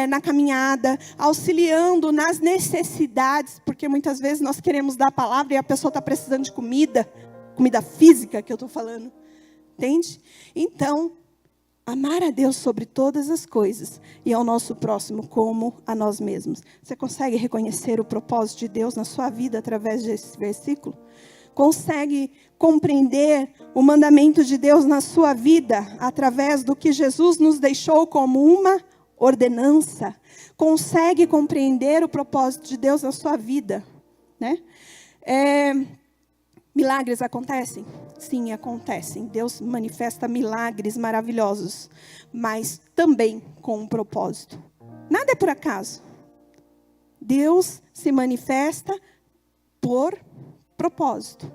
na caminhada, auxiliando nas necessidades, porque muitas vezes nós queremos dar a palavra e a pessoa está precisando de comida física que eu estou falando, entende? Então, amar a Deus sobre todas as coisas e ao nosso próximo como a nós mesmos. Você consegue reconhecer o propósito de Deus na sua vida através desse versículo? Consegue compreender o mandamento de Deus na sua vida através do que Jesus nos deixou como uma ordenança? Consegue compreender o propósito de Deus na sua vida, né? Milagres acontecem? Sim, acontecem. Deus manifesta milagres maravilhosos, mas também com um propósito. Nada é por acaso. Deus se manifesta por propósito.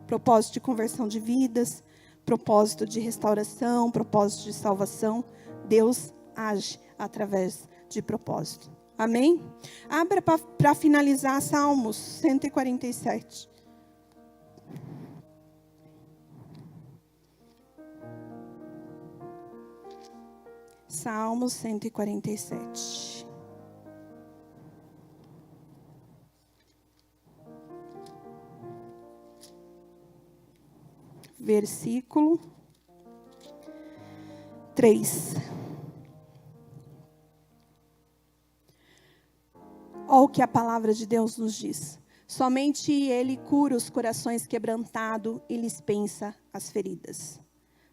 Propósito de conversão de vidas, propósito de restauração, propósito de salvação. Deus age através de propósito. Amém? Abra para finalizar Salmos 147. Salmos 147. Versículo 3. Olha o que a palavra de Deus nos diz. Somente Ele cura os corações quebrantados e lhes pensa as feridas.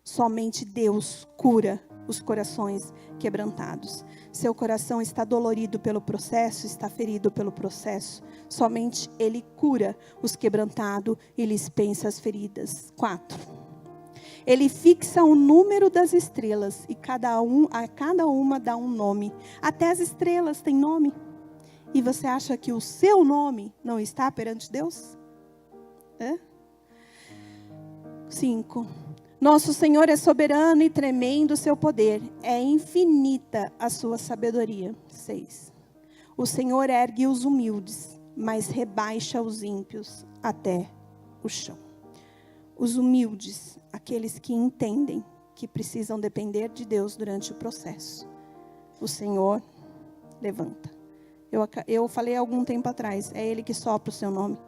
Somente Deus cura os corações quebrantados. Seu coração está dolorido pelo processo, está ferido pelo processo. Somente Ele cura os quebrantados e lhes pensa as feridas. 4. Ele fixa o número das estrelas e a cada uma dá um nome. Até as estrelas têm nome. E você acha que o seu nome não está perante Deus? 5. Nosso Senhor é soberano e tremendo o seu poder. É infinita a sua sabedoria. 6. O Senhor ergue os humildes, mas rebaixa os ímpios até o chão. Os humildes, aqueles que entendem que precisam depender de Deus durante o processo. O Senhor levanta. Eu falei há algum tempo atrás, é Ele que sopra o seu nome.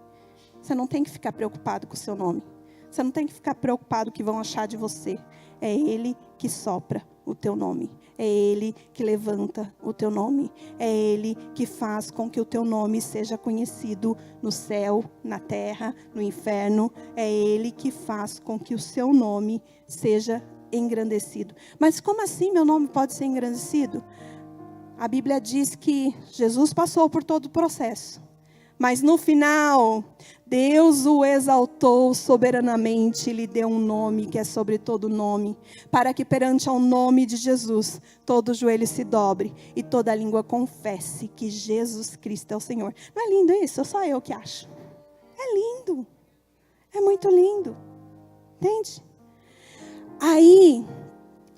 Você não tem que ficar preocupado com o seu nome. Você não tem que ficar preocupado o que vão achar de você. É Ele que sopra o teu nome. É Ele que levanta o teu nome. É Ele que faz com que o teu nome seja conhecido no céu, na terra, no inferno. É Ele que faz com que o seu nome seja engrandecido. Mas como assim meu nome pode ser engrandecido? A Bíblia diz que Jesus passou por todo o processo. Mas no final, Deus o exaltou soberanamente e lhe deu um nome que é sobre todo nome, para que perante ao nome de Jesus, todo joelho se dobre e toda língua confesse que Jesus Cristo é o Senhor. Não é lindo isso? Ou só eu que acho? É lindo. É muito lindo. Entende? Aí,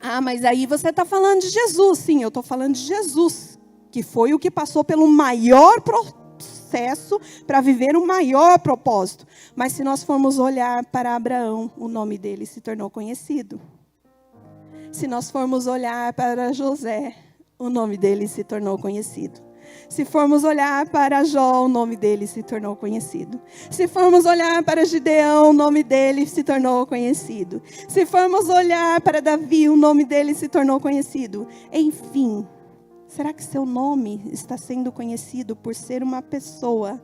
Ah, mas aí você está falando de Jesus. Sim, eu estou falando de Jesus, que foi o que passou pelo maior processo para viver o maior propósito. Mas se nós formos olhar para Abraão, o nome dele se tornou conhecido. Se nós formos olhar para José, o nome dele se tornou conhecido. Se formos olhar para Jó, o nome dele se tornou conhecido. Se formos olhar para Gideão, o nome dele se tornou conhecido. Se formos olhar para Davi, o nome dele se tornou conhecido. Enfim, será que seu nome está sendo conhecido por ser uma pessoa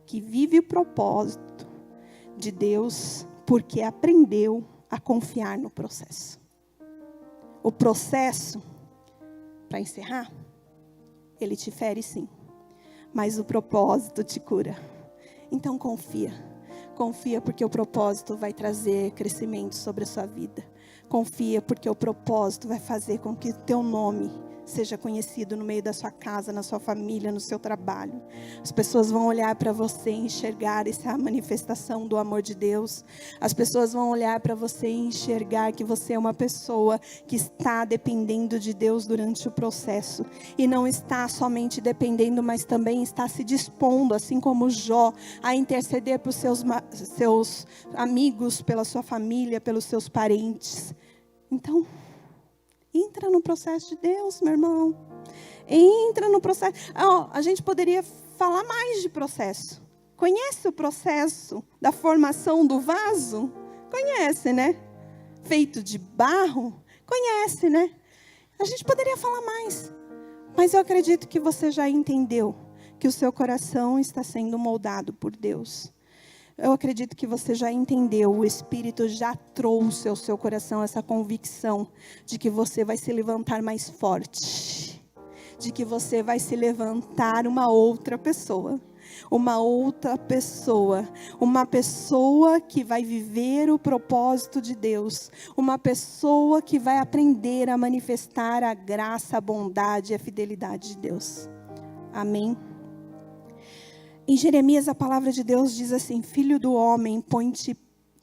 que vive o propósito de Deus porque aprendeu a confiar no processo? O processo, para encerrar, ele te fere sim, mas o propósito te cura. Então confia. Confia porque o propósito vai trazer crescimento sobre a sua vida. Confia porque o propósito vai fazer com que o teu nome seja conhecido no meio da sua casa, na sua família, no seu trabalho. As pessoas vão olhar para você e enxergar essa manifestação do amor de Deus. As pessoas vão olhar para você e enxergar que você é uma pessoa que está dependendo de Deus durante o processo. E não está somente dependendo, mas também está se dispondo, assim como Jó, a interceder por seus amigos, pela sua família, pelos seus parentes. Então, entra no processo de Deus, meu irmão. Entra no processo. A gente poderia falar mais de processo. Conhece o processo da formação do vaso? Conhece, né? Feito de barro? Conhece, né? A gente poderia falar mais. Mas eu acredito que você já entendeu que o seu coração está sendo moldado por Deus. Eu acredito que você já entendeu, o Espírito já trouxe ao seu coração essa convicção de que você vai se levantar mais forte, de que você vai se levantar uma outra pessoa que vai viver o propósito de Deus, uma pessoa que vai aprender a manifestar a graça, a bondade e a fidelidade de Deus. Amém? Em Jeremias, a palavra de Deus diz assim: Filho do homem, põe-te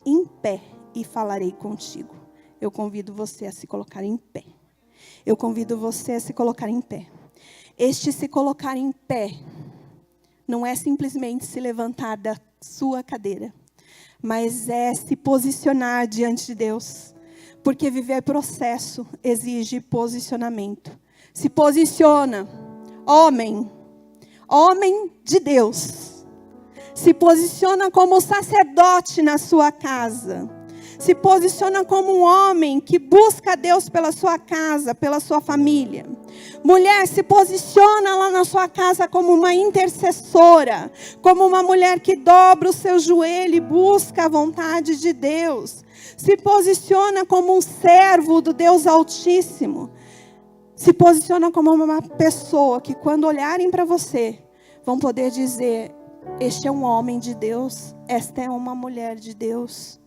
em pé e falarei contigo. Eu convido você a se colocar em pé. Eu convido você a se colocar em pé. Este se colocar em pé não é simplesmente se levantar da sua cadeira, mas é se posicionar diante de Deus. Porque viver processo exige posicionamento. Se posiciona, homem de Deus. Se posiciona como sacerdote na sua casa. Se posiciona como um homem que busca a Deus pela sua casa, pela sua família. Mulher, se posiciona lá na sua casa como uma intercessora, como uma mulher que dobra o seu joelho e busca a vontade de Deus. Se posiciona como um servo do Deus Altíssimo. Se posiciona como uma pessoa que, quando olharem para você, vão poder dizer: este é um homem de Deus, esta é uma mulher de Deus.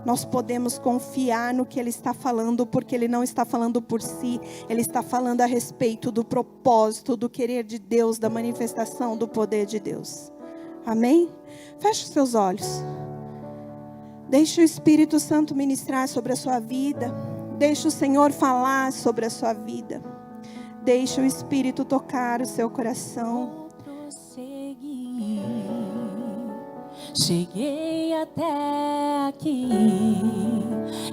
Nós podemos confiar no que Ele está falando, porque Ele não está falando por si, Ele está falando a respeito do propósito, do querer de Deus, da manifestação do poder de Deus. Amém? Feche os seus olhos. Deixe o Espírito Santo ministrar sobre a sua vida. Deixe o Senhor falar sobre a sua vida. Deixe o Espírito tocar o seu coração. Cheguei até aqui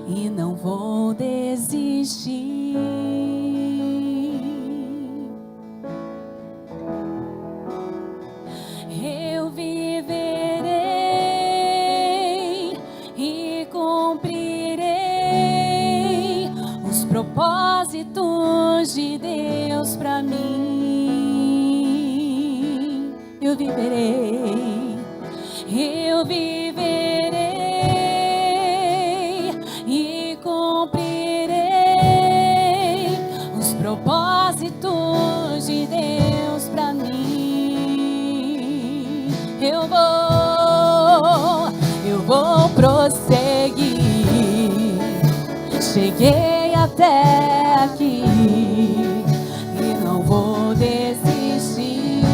e não vou desistir. Eu viverei e cumprirei os propósitos de Deus para mim. Eu viverei e cumprirei os propósitos de Deus para mim. Eu vou prosseguir. Cheguei até aqui e não vou desistir.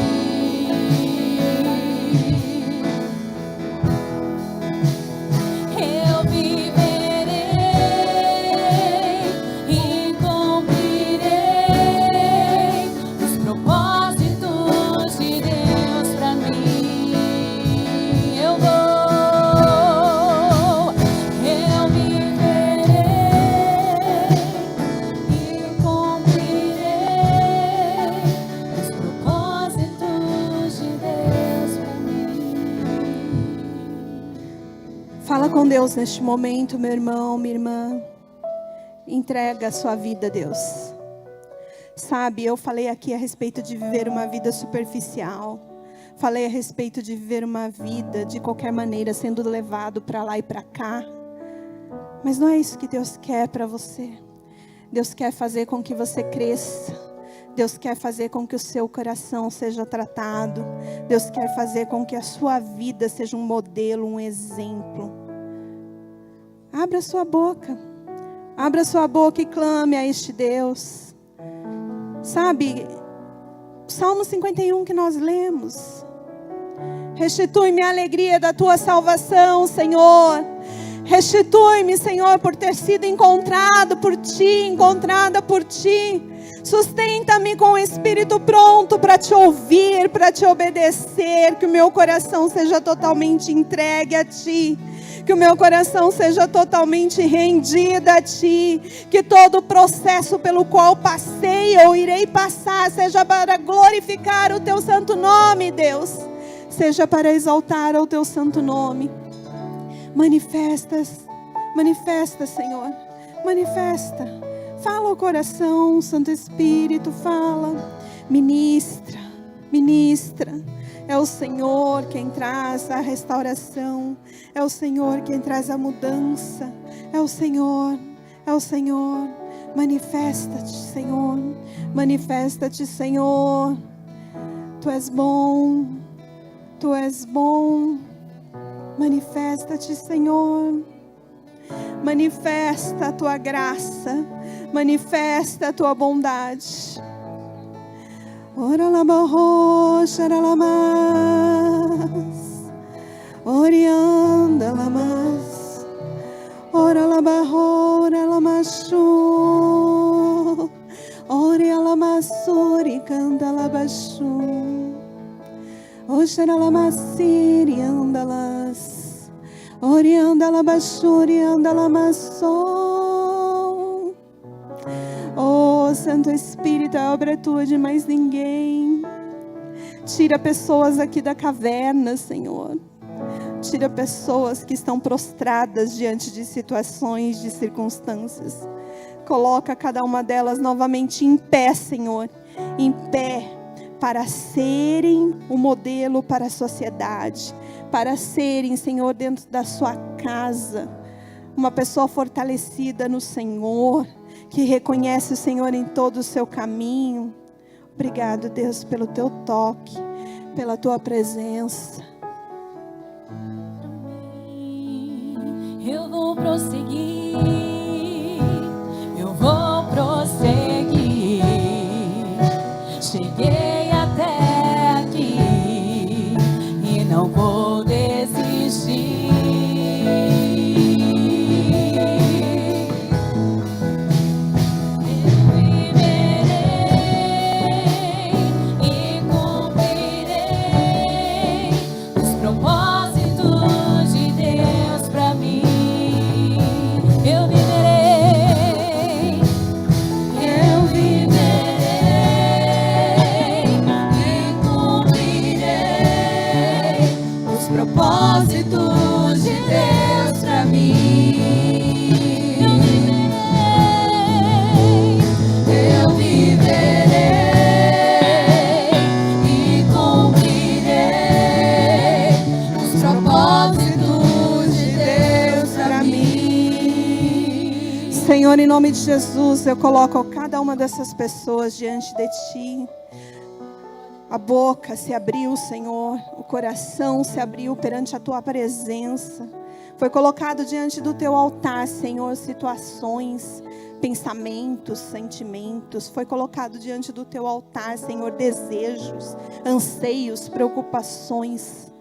Eu viverei e Fala com Deus neste momento, meu irmão, minha irmã. Entrega a sua vida a Deus. Sabe, eu falei aqui a respeito de viver uma vida superficial. Falei a respeito de viver uma vida de qualquer maneira, sendo levado para lá e para cá. Mas não é isso que Deus quer para você. Deus quer fazer com que você cresça. Deus quer fazer com que o seu coração seja tratado. Deus quer fazer com que a sua vida seja um modelo, um exemplo. Abra sua boca. Abra sua boca e clame a este Deus. Sabe, Salmo 51 que nós lemos. Restitui-me a alegria da tua salvação, Senhor. Restitui-me, Senhor, por ter sido encontrado por ti, encontrada por ti. Sustenta-me com o espírito pronto para te ouvir, para te obedecer. Que o meu coração seja totalmente entregue a ti. Que o meu coração seja totalmente rendido a ti. Que todo o processo pelo qual passei ou irei passar seja para glorificar o teu santo nome, Deus. Seja para exaltar o teu santo nome. Manifesta, Senhor. Manifesta. Fala ao coração, Santo Espírito, fala. Ministra, ministra. É o Senhor quem traz a restauração. É o Senhor quem traz a mudança. É o Senhor, é o Senhor. Manifesta-te, Senhor. Manifesta-te, Senhor. Tu és bom. Tu és bom. Manifesta-te, Senhor. Manifesta a tua graça. Manifesta a tua bondade. Ora la barro, xaralamas. Orianda lamas. Ora la barro, ora la machu. Ora la masuri, canta la baixu. O xaralamassiri, andalas. Orianda la baixuri, anda la maçou. Oh, Santo Espírito, a obra é tua, de mais ninguém. Tira pessoas aqui da caverna, Senhor. Tira pessoas que estão prostradas diante de situações, de circunstâncias. Coloca cada uma delas novamente em pé, Senhor. Em pé, para serem um modelo para a sociedade. Para serem, Senhor, dentro da sua casa, uma pessoa fortalecida no Senhor, que reconhece o Senhor em todo o seu caminho. Obrigado, Deus, pelo teu toque, pela tua presença. Eu vou prosseguir, eu vou prosseguir. Cheguei até aqui e não vou desistir. Propósitos de Deus pra mim. Eu viverei e cumprirei os propósitos de Deus pra mim. Senhor, em nome de Jesus, eu coloco cada uma dessas pessoas diante de ti. A boca se abriu, Senhor, o coração se abriu perante a tua presença. Foi colocado diante do teu altar, Senhor, situações, pensamentos, sentimentos. Foi colocado diante do teu altar, Senhor, desejos, anseios, preocupações.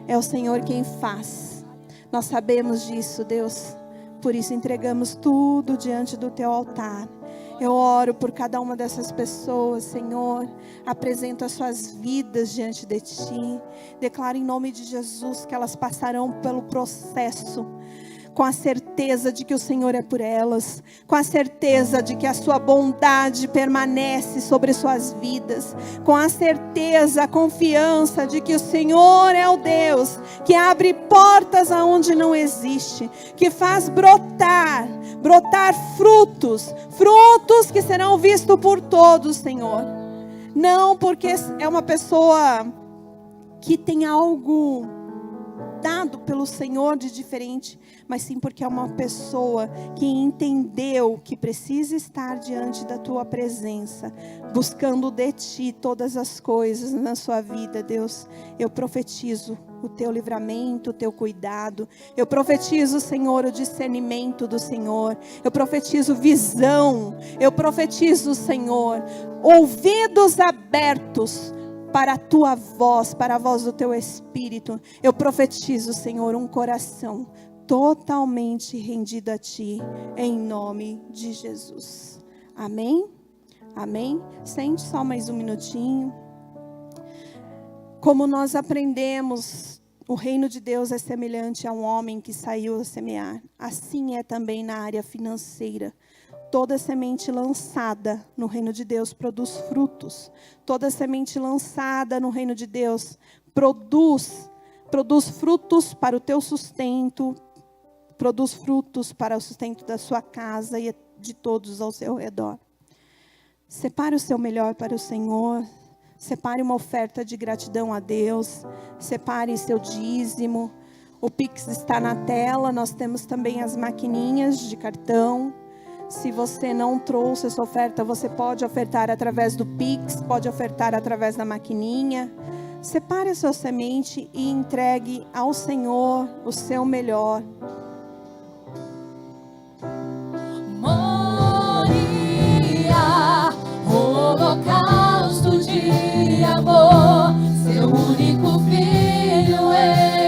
É o Senhor quem faz. Nós sabemos disso, Deus. Por isso entregamos tudo diante do teu altar. Eu oro por cada uma dessas pessoas, Senhor. Apresento as suas vidas diante de ti. Declaro em nome de Jesus que elas passarão pelo processo com a certeza certeza de que o Senhor é por elas, com a certeza de que a sua bondade permanece sobre suas vidas, com a certeza, a confiança de que o Senhor é o Deus que abre portas aonde não existe, que faz brotar frutos que serão vistos por todos, Senhor. Não porque é uma pessoa que tem algo dado pelo Senhor de diferente, mas sim porque é uma pessoa que entendeu que precisa estar diante da tua presença, buscando de ti todas as coisas na sua vida, Deus. Eu profetizo o teu livramento, o teu cuidado. Eu profetizo, Senhor, o discernimento do Senhor. Eu profetizo visão. Eu profetizo, Senhor, ouvidos abertos para a tua voz, para a voz do teu Espírito. Eu profetizo, Senhor, um coração totalmente rendido a ti, em nome de Jesus. Amém? Amém? Sente só mais um minutinho. Como nós aprendemos, o reino de Deus é semelhante a um homem que saiu a semear. Assim é também na área financeira. Toda semente lançada no reino de Deus produz frutos. Toda semente lançada no reino de Deus produz frutos para o teu sustento, produz frutos para o sustento da sua casa e de todos ao seu redor. Separe o seu melhor para o Senhor. Separe uma oferta de gratidão a Deus. Separe seu dízimo. O Pix está na tela. Nós temos também as maquininhas de cartão. Se você não trouxe essa oferta, você pode ofertar através do Pix, pode ofertar através da maquininha. Separe a sua semente e entregue ao Senhor o seu melhor. Moria, holocausto de amor, seu único filho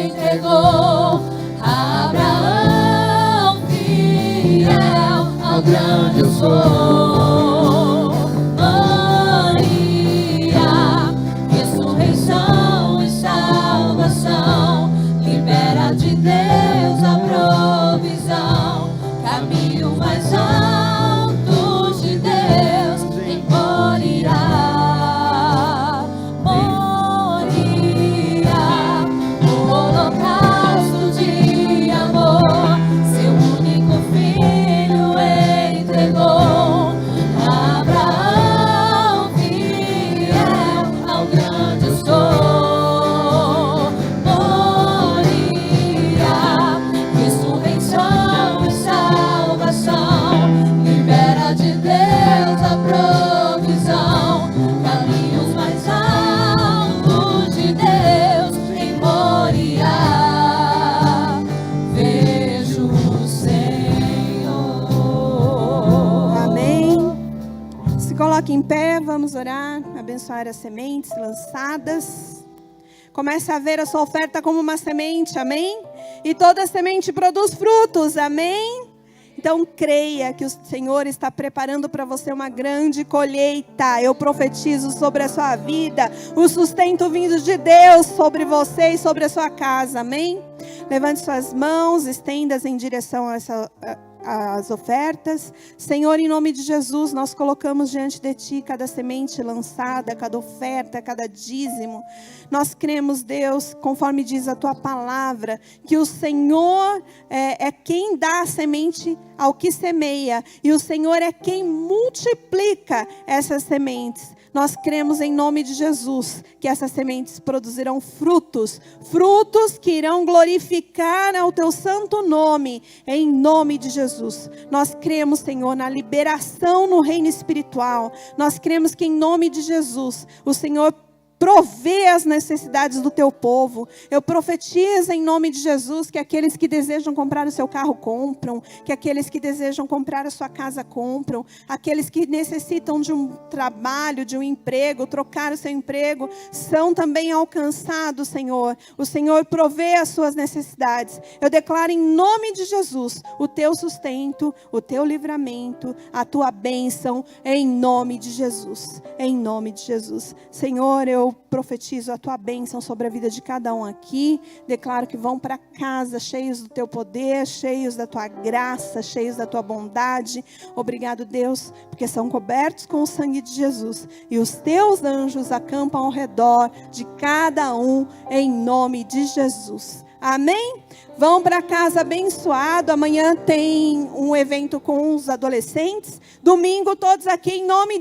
entregou. Abraão, fiel ao grande eu sou. Maria, ressurreição e salvação, libera de Deus a provisão. Caminho mais alto de Deus em Moriá. Moria, o holocausto de amor, seu único filho entregou. Abraão, fiel ao grande eu sou. Moria, ressurreição e salvação, libera de Deus a provisão. Caminhos mais altos de Deus em Moriá. Vejo o Senhor. Amém. Se coloque em pé, vamos orar, abençoar as sementes lançadas. Comece a ver a sua oferta como uma semente, amém? E toda semente produz frutos, amém? Então creia que o Senhor está preparando para você uma grande colheita. Eu profetizo sobre a sua vida o sustento vindo de Deus sobre você e sobre a sua casa, amém? Levante suas mãos, estenda-as em direção a as ofertas. Senhor, em nome de Jesus, nós colocamos diante de Ti cada semente lançada, cada oferta, cada dízimo. Nós cremos, Deus, conforme diz a Tua palavra, que o Senhor é quem dá a semente ao que semeia, e o Senhor é quem multiplica essas sementes. Nós cremos em nome de Jesus que essas sementes produzirão frutos que irão glorificar ao Teu santo nome, em nome de Jesus. Nós cremos, Senhor, na liberação no reino espiritual. Nós cremos que em nome de Jesus, o Senhor provê as necessidades do teu povo. Eu profetizo em nome de Jesus que aqueles que desejam comprar o seu carro compram, que aqueles que desejam comprar a sua casa compram, aqueles que necessitam de um trabalho, de um emprego, trocar o seu emprego, são também alcançados, Senhor. O Senhor provê as suas necessidades. Eu declaro em nome de Jesus o teu sustento, o teu livramento, a tua bênção, em nome de Jesus. Em nome de Jesus. Senhor, eu eu profetizo a tua bênção sobre a vida de cada um aqui. Declaro que vão para casa cheios do teu poder, cheios da tua graça, cheios da tua bondade. Obrigado, Deus, porque são cobertos com o sangue de Jesus. E os teus anjos acampam ao redor de cada um, em nome de Jesus. Amém? Vão para casa abençoado. Amanhã tem um evento com os adolescentes. Domingo todos aqui em nome de